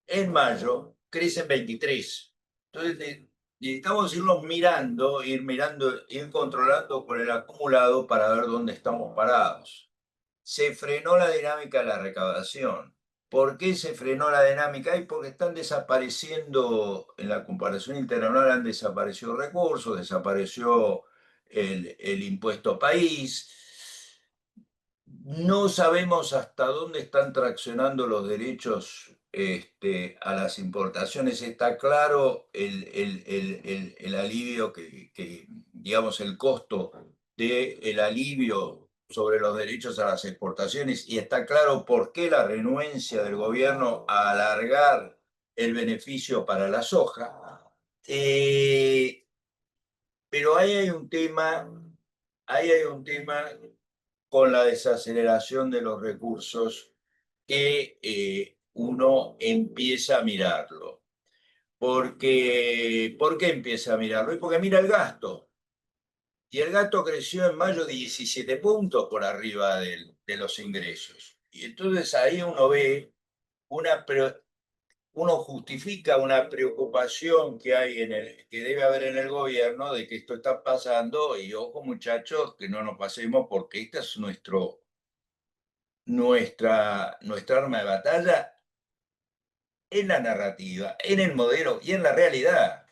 En mayo crecen 23. Entonces necesitamos ir mirando, ir controlando con el acumulado para ver dónde estamos parados. Se frenó la dinámica de la recaudación. ¿Por qué se frenó la dinámica? Y porque están desapareciendo, en la comparación interanual han desaparecido recursos, desapareció el impuesto país. No sabemos hasta dónde están traccionando los derechos a las importaciones. Está claro el alivio digamos, el costo del alivio sobre los derechos a las exportaciones, y está claro por qué la renuencia del gobierno a alargar el beneficio para la soja. Pero ahí hay un tema con la desaceleración de los recursos que uno empieza a mirarlo. ¿Por qué empieza a mirarlo? Y porque mira el gasto. Y el gasto creció en mayo 17 puntos por arriba de los ingresos. Y entonces ahí uno ve uno justifica una preocupación que que debe haber en el gobierno de que esto está pasando, y ojo muchachos, que no nos pasemos, porque esta es nuestra arma de batalla en la narrativa, en el modelo y en la realidad.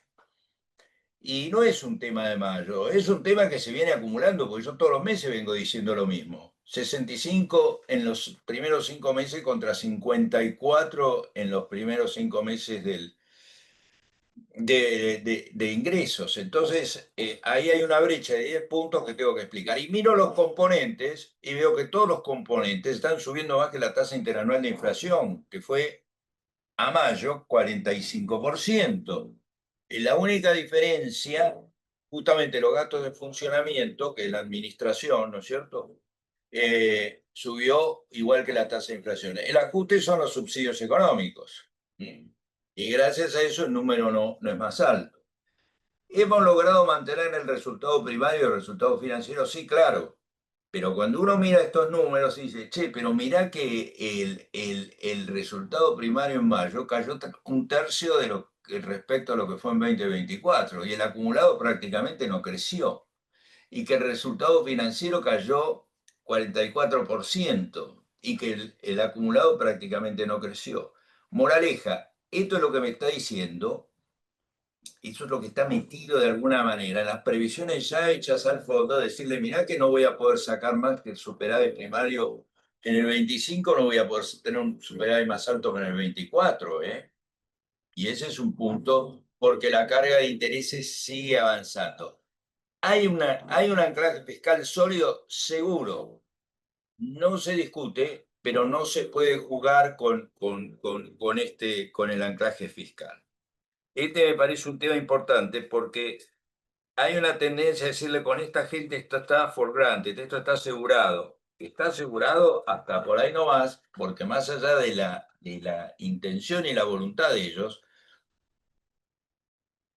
Y no es un tema de mayo, es un tema que se viene acumulando, porque yo todos los meses vengo diciendo lo mismo. 65 en los primeros 5 meses contra 54 en los primeros 5 meses de ingresos. Entonces, ahí hay una brecha de 10 puntos que tengo que explicar. Y miro los componentes y veo que todos los componentes están subiendo más que la tasa interanual de inflación, que fue a mayo 45%. Y la única diferencia, justamente los gastos de funcionamiento, que es la administración, ¿no es cierto? Subió igual que la tasa de inflación. El ajuste son los subsidios económicos. Y gracias a eso el número no es más alto. ¿Hemos logrado mantener el resultado primario, el resultado financiero? Sí, claro. Pero cuando uno mira estos números y dice, che, pero mirá que el resultado primario en mayo cayó un tercio de respecto a lo que fue en 2024, y el acumulado prácticamente no creció, y que el resultado financiero cayó 44%, y que el acumulado prácticamente no creció. Moraleja, esto es lo que me está diciendo. Eso es lo que está metido de alguna manera, las previsiones ya hechas al fondo, decirle, mirá que no voy a poder sacar más que el superávit primario en el 25, no voy a poder tener un superávit más alto que en el 24, ¿eh? Y ese es un punto, porque la carga de intereses sigue avanzando. Hay un anclaje fiscal sólido, seguro, no se discute, pero no se puede jugar con el anclaje fiscal. Este me parece un tema importante, porque hay una tendencia a decirle, con esta gente esto está for granted, esto está asegurado. Está asegurado hasta por ahí no más, porque más allá de la intención y la voluntad de ellos,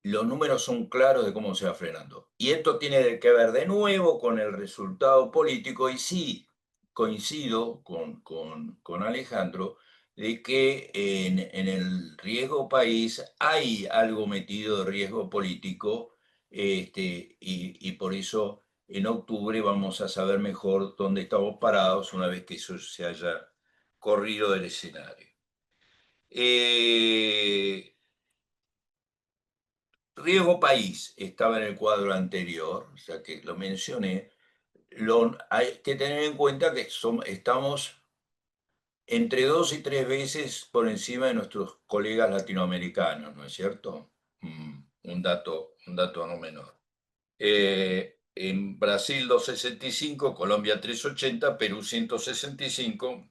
los números son claros de cómo se va frenando. Y esto tiene que ver de nuevo con el resultado político, y sí coincido con Alejandro de que en el riesgo país hay algo metido de riesgo político, y por eso en octubre vamos a saber mejor dónde estamos parados una vez que eso se haya corrido del escenario. Riesgo país estaba en el cuadro anterior, o sea que lo mencioné. Hay que tener en cuenta que estamos entre 2 y 3 veces por encima de nuestros colegas latinoamericanos, ¿no es cierto? Un dato no menor. En Brasil 2,65, Colombia 3,80, Perú 165,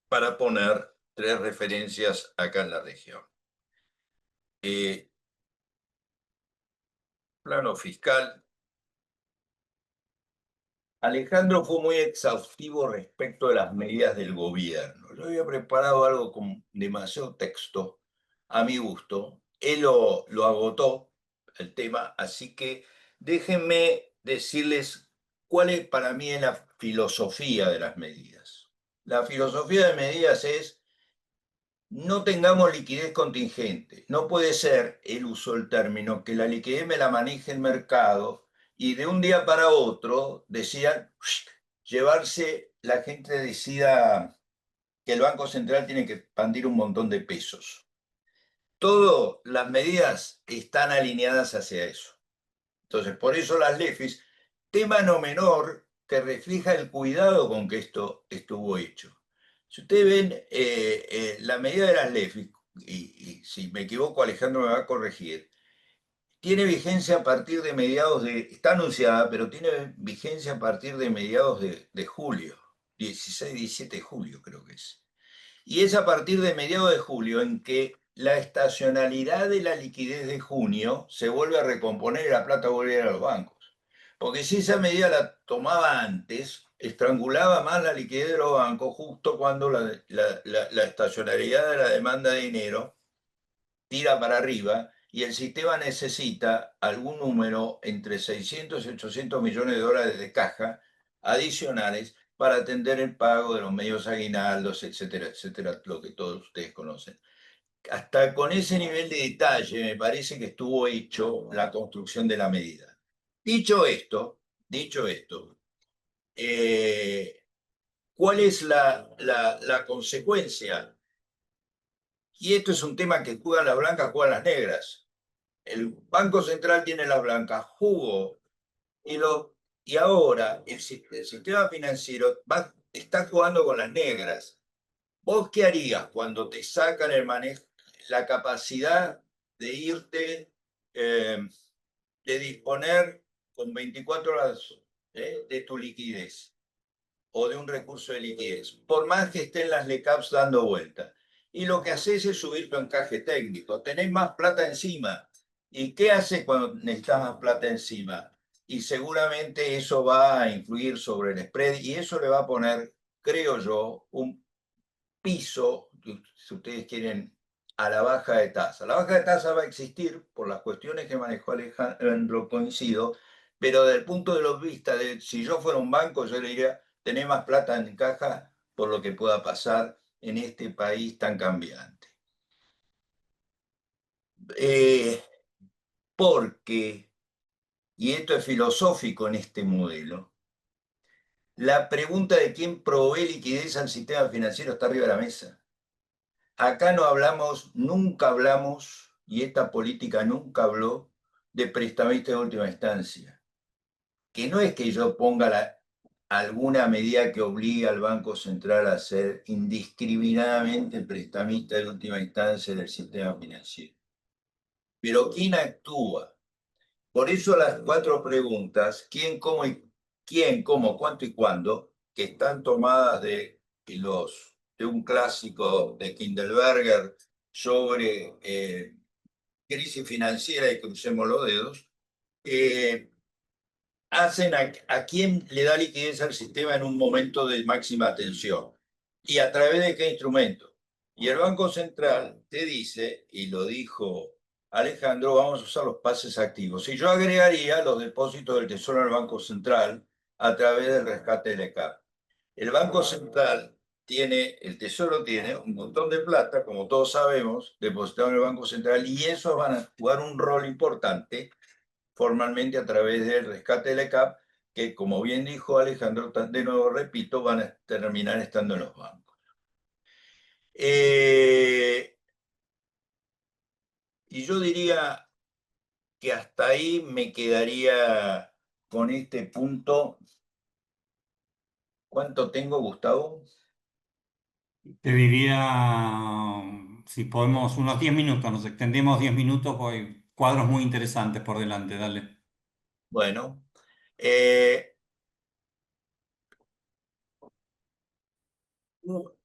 para poner 3 referencias acá en la región. Plano fiscal. Alejandro fue muy exhaustivo respecto de las medidas del gobierno. Yo había preparado algo con demasiado texto, a mi gusto. Él lo agotó, el tema, así que déjenme decirles cuál es para mí la filosofía de las medidas. La filosofía de medidas es: no tengamos liquidez contingente. No puede ser, él usó el término, que la liquidez me la maneje el mercado y de un día para otro decían llevarse, la gente decida que el Banco Central tiene que expandir un montón de pesos. Todas las medidas están alineadas hacia eso. Entonces, por eso las LEFIs, tema no menor que refleja el cuidado con que esto estuvo hecho. Si ustedes ven la medida de las LEF, y si me equivoco Alejandro me va a corregir, tiene vigencia a partir de mediados está anunciada, pero tiene vigencia a partir de mediados de julio, 16, 17 de julio creo que es. Y es a partir de mediados de julio en que la estacionalidad de la liquidez de junio se vuelve a recomponer y la plata vuelve a ir a los bancos. Porque si esa medida la tomaba antes, estrangulaba más la liquidez de los bancos justo cuando la estacionalidad de la demanda de dinero tira para arriba y el sistema necesita algún número entre 600 y 800 millones de dólares de caja adicionales para atender el pago de los medios aguinaldos, etcétera, etcétera, lo que todos ustedes conocen. Hasta con ese nivel de detalle me parece que estuvo hecho la construcción de la medida. Dicho esto, ¿cuál es la consecuencia? Y esto es un tema que juegan las blancas, juegan las negras. El Banco Central tiene las blancas, jugó, y ahora el sistema financiero está jugando con las negras. ¿Vos qué harías cuando te sacan el manejo, la capacidad de irte, de disponer con 24 horas de tu liquidez o de un recurso de liquidez, por más que estén las LECAPs dando vuelta? Y lo que haces es subir tu encaje técnico, tenés más plata encima. ¿Y qué haces cuando necesitas más plata encima? Y seguramente eso va a influir sobre el spread y eso le va a poner, creo yo, un piso, si ustedes quieren, a la baja de tasa. La baja de tasa va a existir por las cuestiones que manejó Alejandro, coincido, pero desde el punto de vista de si yo fuera un banco, yo le diría, tener más plata en caja por lo que pueda pasar en este país tan cambiante. Porque, y esto es filosófico en este modelo, la pregunta de quién provee liquidez al sistema financiero está arriba de la mesa. Acá no hablamos, nunca hablamos, y esta política nunca habló de prestamista de última instancia. Que no es que yo ponga alguna medida que obligue al Banco Central a ser indiscriminadamente prestamista de última instancia del sistema financiero. Pero ¿quién actúa? Por eso las cuatro preguntas, quién, cómo, cuánto y cuándo, que están tomadas de un clásico de Kindleberger sobre crisis financiera y crucemos los dedos, hacen a quién le da liquidez al sistema en un momento de máxima tensión y a través de qué instrumento. Y el Banco Central te dice, y lo dijo Alejandro, vamos a usar los pases activos. Y yo agregaría los depósitos del Tesoro al Banco Central a través del rescate del ECAP. El Banco Central el Tesoro tiene un montón de plata, como todos sabemos, depositado en el Banco Central, y esos van a jugar un rol importante formalmente a través del rescate del ECAP, que como bien dijo Alejandro, de nuevo repito, van a terminar estando en los bancos. Y yo diría que hasta ahí me quedaría con este punto. ¿Cuánto tengo, Gustavo? Te diría, si podemos, unos 10 minutos, nos extendemos 10 minutos, porque hay cuadros muy interesantes por delante, dale. Bueno, eh,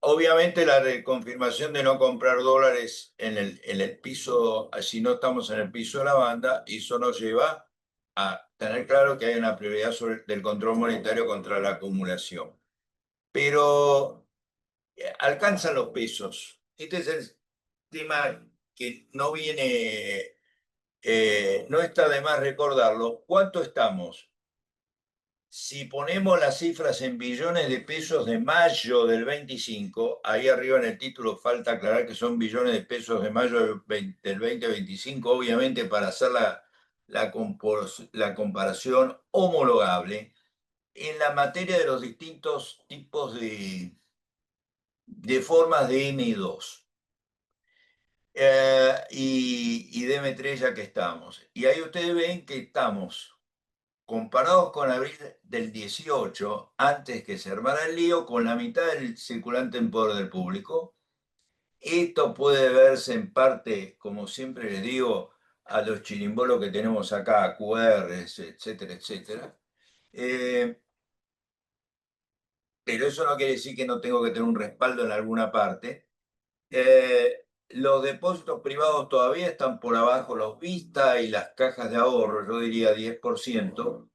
obviamente la reconfirmación de no comprar dólares en el piso, si no estamos en el piso de la banda, y eso nos lleva a tener claro que hay una prioridad del control monetario contra la acumulación. Pero alcanzan los pesos. Este es el tema que no viene, no está de más recordarlo. ¿Cuánto estamos? Si ponemos las cifras en billones de pesos de mayo del 25, ahí arriba en el título falta aclarar que son billones de pesos de mayo del 2025, obviamente para hacer la comparación homologable en la materia de los distintos tipos de formas de M2 y de M3 ya que estamos. Y ahí ustedes ven que estamos comparados con abril del 18, antes que se armara el lío, con la mitad del circulante en poder del público. Esto puede verse en parte, como siempre les digo, a los chirimbolos que tenemos acá, QRs, etcétera, etcétera. Pero eso no quiere decir que no tengo que tener un respaldo en alguna parte. Los depósitos privados todavía están por abajo, los vistas y las cajas de ahorro, yo diría 10%,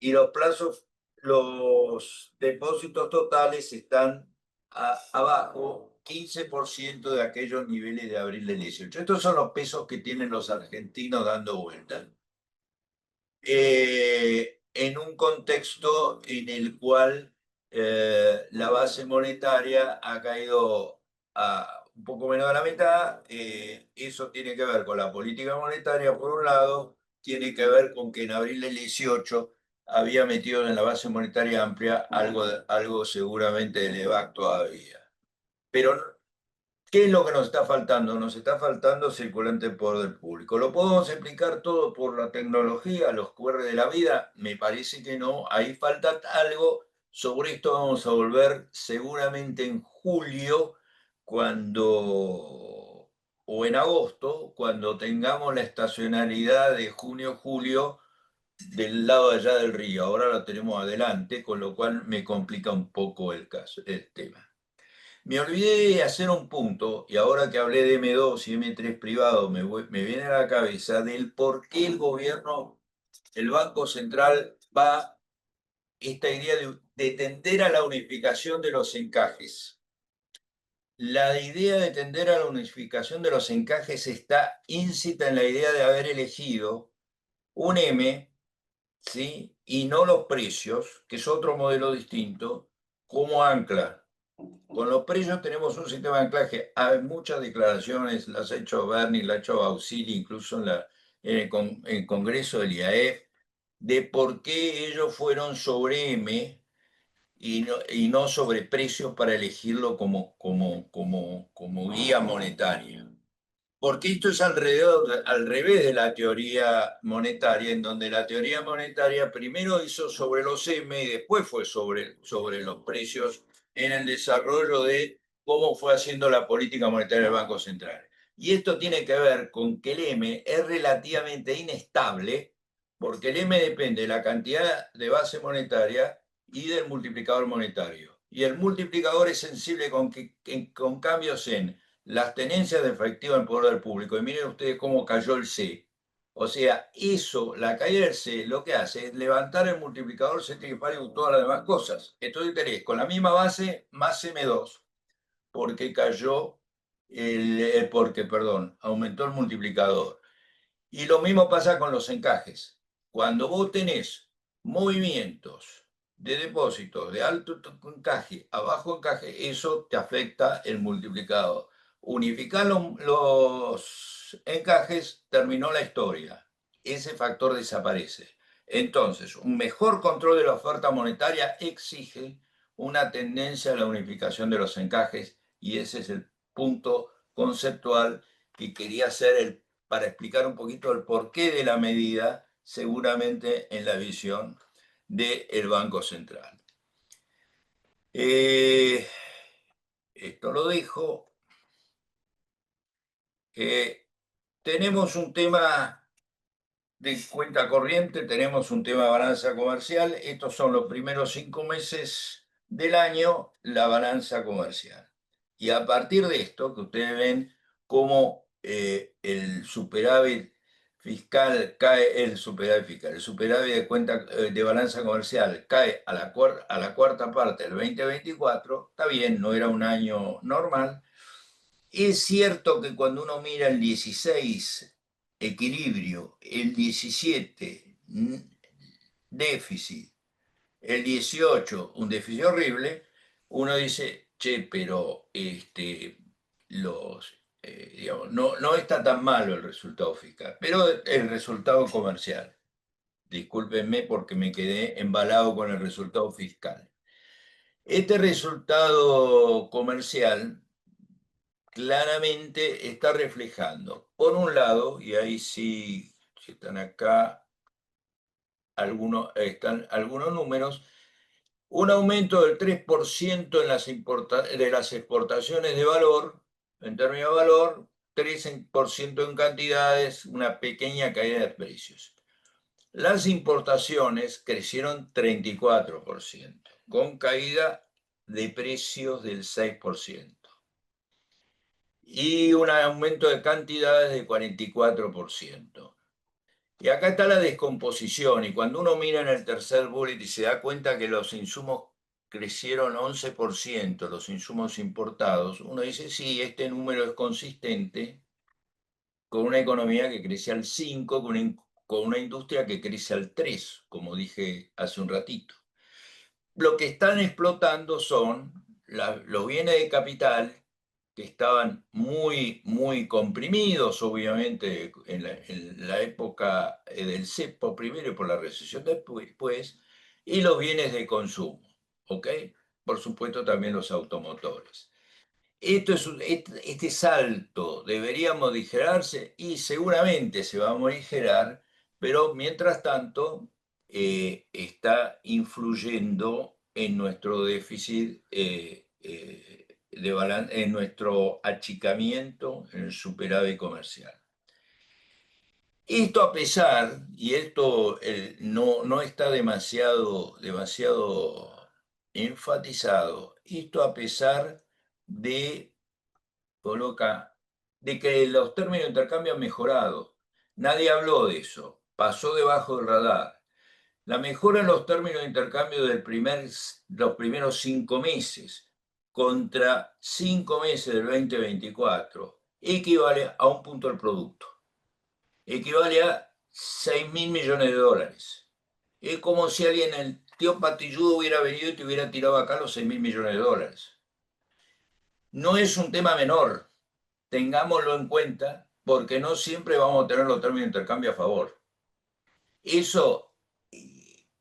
y los plazos, los depósitos totales están abajo 15% de aquellos niveles de abril del 18. Estos son los pesos que tienen los argentinos dando vueltas. En un contexto en el cual la base monetaria ha caído a un poco menos de la mitad. Eso tiene que ver con la política monetaria, por un lado, tiene que ver con que en abril del 18 había metido en la base monetaria amplia algo seguramente de LEVAC todavía. Pero ¿qué es lo que nos está faltando? Nos está faltando circulante en poder del público. ¿Lo podemos explicar todo por la tecnología, los QR de la vida? Me parece que no. Ahí falta algo. Sobre esto vamos a volver seguramente en julio, o en agosto, cuando tengamos la estacionalidad de junio-julio del lado de allá del río. Ahora la tenemos adelante, con lo cual me complica un poco el tema. Me olvidé de hacer un punto, y ahora que hablé de M2 y M3 privado, me viene a la cabeza del por qué el gobierno, el Banco Central, va esta idea de tender a la unificación de los encajes. La idea de tender a la unificación de los encajes está íncita en la idea de haber elegido un M, ¿sí? Y no los precios, que es otro modelo distinto, como ancla. Con los precios tenemos un sistema de anclaje. Hay muchas declaraciones, las ha hecho Bernie, las ha hecho Auxili, incluso en el Congreso del IAEF, de por qué ellos fueron sobre M y no sobre precios para elegirlo como guía monetaria. Porque esto es al revés de la teoría monetaria, en donde la teoría monetaria primero hizo sobre los M y después fue sobre los precios en el desarrollo de cómo fue haciendo la política monetaria del Banco Central. Y esto tiene que ver con que el M es relativamente inestable, porque el M depende de la cantidad de base monetaria y del multiplicador monetario. Y el multiplicador es sensible con cambios en las tenencias de efectivo en poder del público. Y miren ustedes cómo cayó el C. O sea, eso, la caída del C, lo que hace es levantar el multiplicador centrifugal y todas las demás cosas. Entonces tenés con la misma base más M2, porque aumentó el multiplicador. Y lo mismo pasa con los encajes. Cuando vos tenés movimientos de depósitos de alto encaje a bajo encaje, eso te afecta el multiplicador. Unificar los encajes, terminó la historia. Ese factor desaparece. Entonces, un mejor control de la oferta monetaria exige una tendencia a la unificación de los encajes, y ese es el punto conceptual que quería hacer para explicar un poquito el porqué de la medida, seguramente en la visión del Banco Central. Esto lo dejo. Tenemos un tema de cuenta corriente, tenemos un tema de balanza comercial. Estos son los primeros 5 meses del año, la balanza comercial. Y a partir de esto, que ustedes ven cómo el superávit fiscal cae, el superávit de cuenta de balanza comercial cae a la cuarta parte del 2024, está bien, no era un año normal. Es cierto que cuando uno mira el 16, equilibrio, el 17, déficit, el 18, un déficit horrible, uno dice, che, pero digamos, no está tan malo el resultado fiscal, pero el resultado comercial. Discúlpenme porque me quedé embalado con el resultado fiscal. Este resultado comercial claramente está reflejando, por un lado, y ahí sí, si están acá, están algunos números. Un aumento del 3% en de las exportaciones de valor, en términos de valor, 3% en cantidades, una pequeña caída de precios. Las importaciones crecieron 34%, con caída de precios del 6%. Y un aumento de cantidades de 44%. Y acá está la descomposición, y cuando uno mira en el tercer bullet y se da cuenta que los insumos crecieron 11%, los insumos importados, uno dice, sí, este número es consistente con una economía que crece al 5, con una industria que crece al 3, como dije hace un ratito. Lo que están explotando son los bienes de capital, que estaban muy comprimidos, obviamente, en la época del cepo primero y por la recesión después, y los bienes de consumo, ¿ok? Por supuesto también los automotores. Este salto debería morigerarse y seguramente se va a morigerar, pero mientras tanto está influyendo en nuestro déficit en nuestro achicamiento, en el superávit comercial. Esto a pesar, y esto no está demasiado enfatizado, esto a pesar de que los términos de intercambio han mejorado. Nadie habló de eso, pasó debajo del radar. La mejora en los términos de intercambio los primeros 5 meses contra 5 meses del 2024 equivale a un punto del producto. Equivale a 6.000 millones de dólares. Es como si el tío Patilludo hubiera venido y te hubiera tirado acá los 6.000 millones de dólares. No es un tema menor, tengámoslo en cuenta, porque no siempre vamos a tener los términos de intercambio a favor. Eso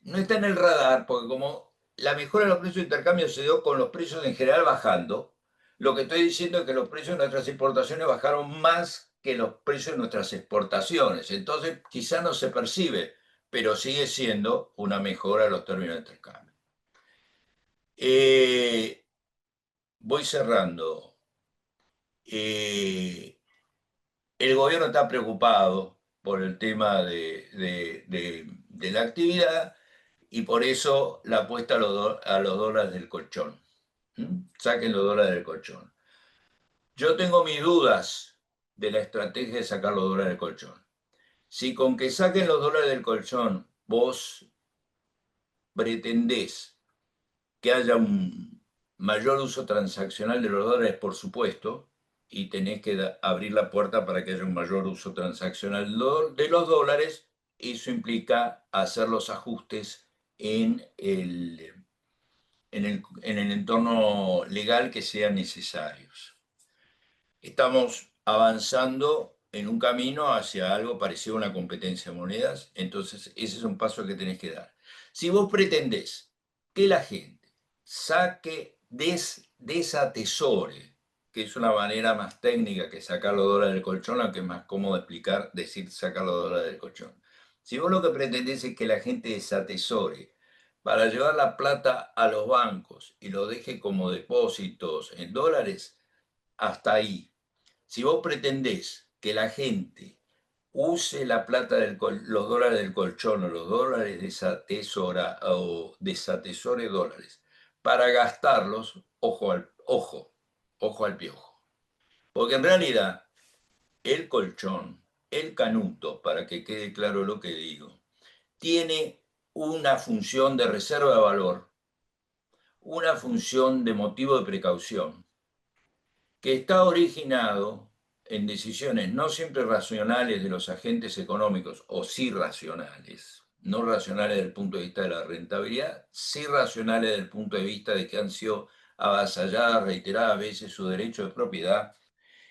no está en el radar, porque como la mejora de los precios de intercambio se dio con los precios en general bajando, lo que estoy diciendo es que los precios de nuestras importaciones bajaron más que los precios de nuestras exportaciones. Entonces, quizá no se percibe, pero sigue siendo una mejora de los términos de intercambio. Voy cerrando. El gobierno está preocupado por el tema de la actividad y por eso la apuesta a los dólares del colchón. Saquen los dólares del colchón. Yo tengo mis dudas de la estrategia de sacar los dólares del colchón. Si con que saquen los dólares del colchón vos pretendés que haya un mayor uso transaccional de los dólares, por supuesto, y tenés que abrir la puerta para que haya un mayor uso transaccional de los dólares, eso implica hacer los ajustes en el entorno legal que sean necesarios. Estamos avanzando en un camino hacia algo parecido a una competencia de monedas, entonces ese es un paso que tenés que dar. Si vos pretendés que la gente desatesore, que es una manera más técnica que sacar los dólares del colchón, aunque es más cómodo explicar, decir sacar los dólares del colchón. Si vos lo que pretendés es que la gente desatesore para llevar la plata a los bancos y lo deje como depósitos en dólares, hasta ahí. Si vos pretendés que la gente use la plata los dólares del colchón o los dólares desatesore dólares para gastarlos, ojo al piojo. Porque en realidad el colchón, el canuto, para que quede claro lo que digo, tiene una función de reserva de valor, una función de motivo de precaución, que está originado en decisiones no siempre racionales de los agentes económicos, o sí racionales, no racionales desde el punto de vista de la rentabilidad, sí racionales desde el punto de vista de que han sido avasalladas reiteradas veces su derecho de propiedad.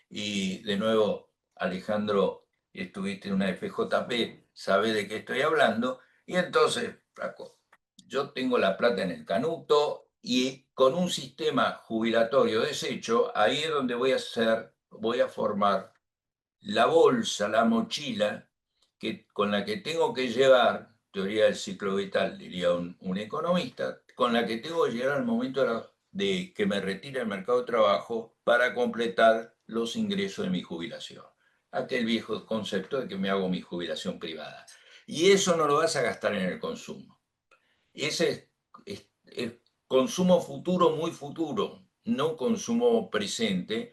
Y de nuevo, Alejandro, estuviste en una FJP, sabés de qué estoy hablando, y entonces, Flaco, yo tengo la plata en el canuto y con un sistema jubilatorio deshecho, ahí es donde voy a formar la bolsa, la mochila con la que tengo que llevar teoría del ciclo vital, diría un economista, con la que tengo que llegar al momento de que me retire del mercado de trabajo para completar los ingresos de mi jubilación. Aquel viejo concepto de que me hago mi jubilación privada. Y eso no lo vas a gastar en el consumo. Ese es consumo futuro, muy futuro, no consumo presente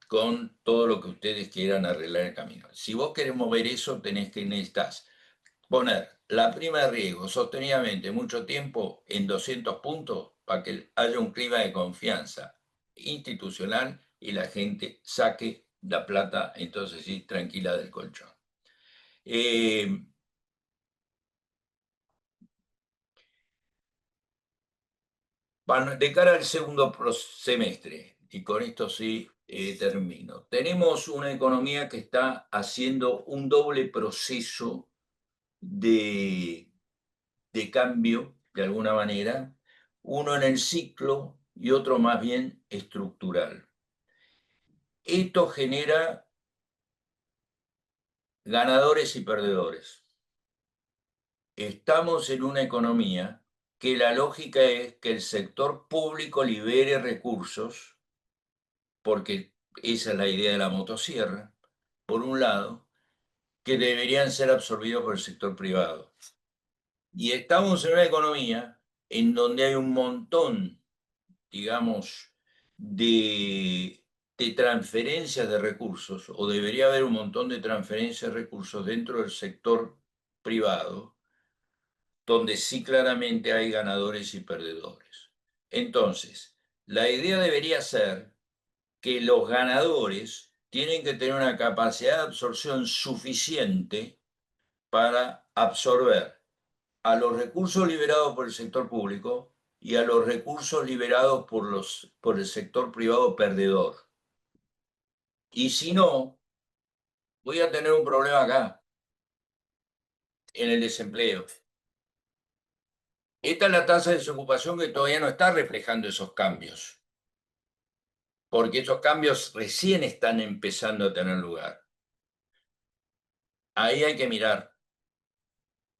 con todo lo que ustedes quieran arreglar en el camino. Si vos querés mover eso, necesitas poner la prima de riesgo sostenidamente mucho tiempo en 200 puntos para que haya un clima de confianza institucional y la gente saque la plata, entonces sí, tranquila del colchón. De cara al segundo semestre, y con esto sí termino, tenemos una economía que está haciendo un doble proceso de cambio, de alguna manera, uno en el ciclo y otro más bien estructural. Esto genera ganadores y perdedores. Estamos en una economía que la lógica es que el sector público libere recursos, porque esa es la idea de la motosierra, por un lado, que deberían ser absorbidos por el sector privado. Y estamos en una economía en donde hay un montón, digamos, de transferencias de recursos, o debería haber un montón de transferencias de recursos dentro del sector privado, donde sí claramente hay ganadores y perdedores. Entonces, la idea debería ser que los ganadores tienen que tener una capacidad de absorción suficiente para absorber a los recursos liberados por el sector público y a los recursos liberados por el sector privado perdedor. Y si no, voy a tener un problema acá, en el desempleo. Esta es la tasa de desocupación que todavía no está reflejando esos cambios, porque esos cambios recién están empezando a tener lugar. Ahí hay que mirar.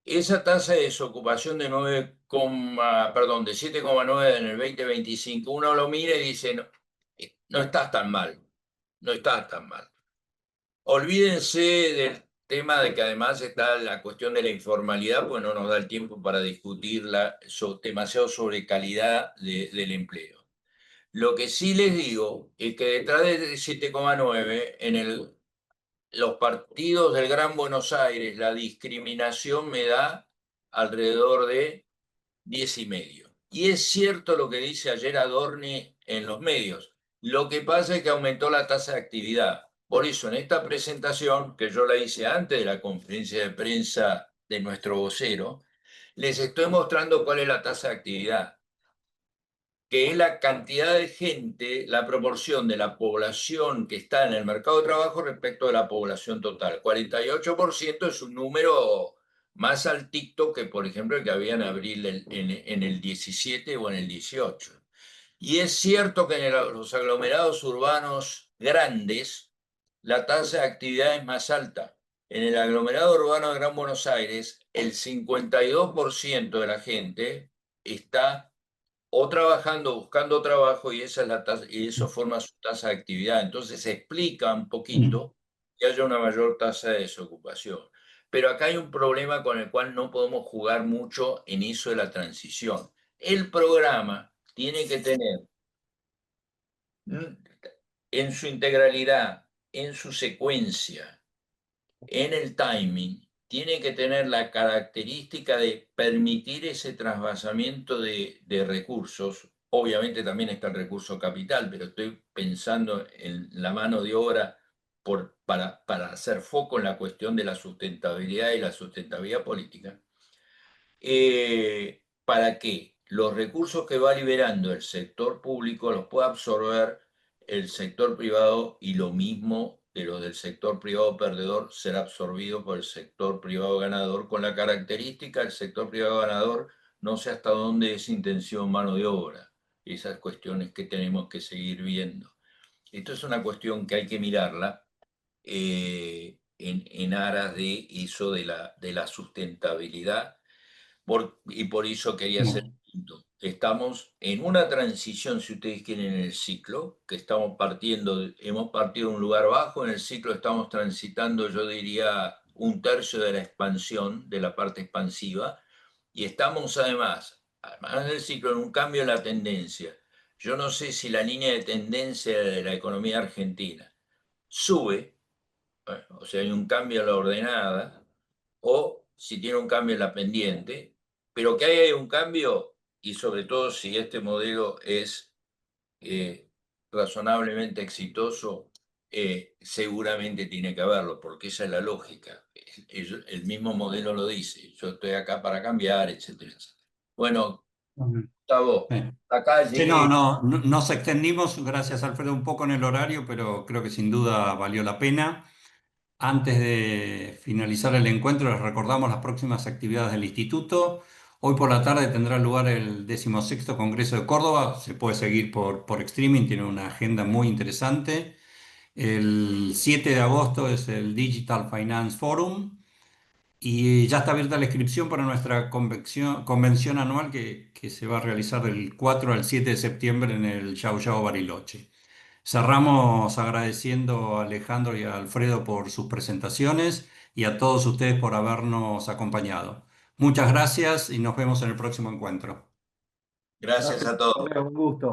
Esa tasa de desocupación de 7,9 en el 2025, uno lo mira y dice, no, no estás tan mal, no estás tan mal. Olvídense del tema de que además está la cuestión de la informalidad, pues no nos da el tiempo para discutirla demasiado sobre calidad del empleo. Lo que sí les digo es que detrás de 7,9 los partidos del Gran Buenos Aires, la discriminación me da alrededor de 10,5. Y es cierto lo que dice ayer Adorni en los medios. Lo que pasa es que aumentó la tasa de actividad. Por eso, en esta presentación, que yo la hice antes de la conferencia de prensa de nuestro vocero, les estoy mostrando cuál es la tasa de actividad, que es la cantidad de gente, la proporción de la población que está en el mercado de trabajo respecto de la población total. 48% es un número más altito que, por ejemplo, el que había en abril en el 17 o en el 18. Y es cierto que en los aglomerados urbanos grandes la tasa de actividad es más alta. En el aglomerado urbano de Gran Buenos Aires, el 52% de la gente está o trabajando, buscando trabajo, y esa es la tasa, y eso forma su tasa de actividad. Entonces se explica un poquito que haya una mayor tasa de desocupación. Pero acá hay un problema con el cual no podemos jugar mucho en eso de la transición. El programa tiene que tener en su integralidad, en su secuencia, en el timing, tiene que tener la característica de permitir ese trasvasamiento de recursos. Obviamente también está el recurso capital, pero estoy pensando en la mano de obra para hacer foco en la cuestión de la sustentabilidad y la sustentabilidad política. Para que los recursos que va liberando el sector público los pueda absorber el sector privado, y lo mismo de los del sector privado perdedor será absorbido por el sector privado ganador, con la característica del sector privado ganador no sé hasta dónde es intención mano de obra. Esas cuestiones que tenemos que seguir viendo. Esto es una cuestión que hay que mirarla en aras de eso de la sustentabilidad y por eso quería hacer Bueno, el punto. Estamos en una transición, si ustedes quieren, en el ciclo, que estamos partiendo, hemos partido de un lugar bajo, en el ciclo estamos transitando, yo diría, un tercio de la expansión, de la parte expansiva, y estamos además del ciclo, en un cambio en la tendencia. Yo no sé si la línea de tendencia de la economía argentina sube, o sea, hay un cambio en la ordenada, o si tiene un cambio en la pendiente, pero que haya un cambio y sobre todo si este modelo es eh, razonablemente exitoso, seguramente tiene que haberlo, porque esa es la lógica. El mismo modelo lo dice, yo estoy acá para cambiar, etcétera, etcétera. Bueno, Gustavo, sí. acá Sí, no, llegué. no, nos extendimos, gracias Alfredo, un poco en el horario, pero creo que sin duda valió la pena. Antes de finalizar el encuentro, les recordamos las próximas actividades del instituto. Hoy por la tarde tendrá lugar el 16º Congreso de Córdoba. Se puede seguir por streaming, tiene una agenda muy interesante. El 7 de agosto es el Digital Finance Forum y ya está abierta la inscripción para nuestra convención anual que se va a realizar del 4 al 7 de septiembre en el Yao Yao Bariloche. Cerramos agradeciendo a Alejandro y a Alfredo por sus presentaciones y a todos ustedes por habernos acompañado. Muchas gracias y nos vemos en el próximo encuentro. Gracias Gracias, a todos. colega, un gusto.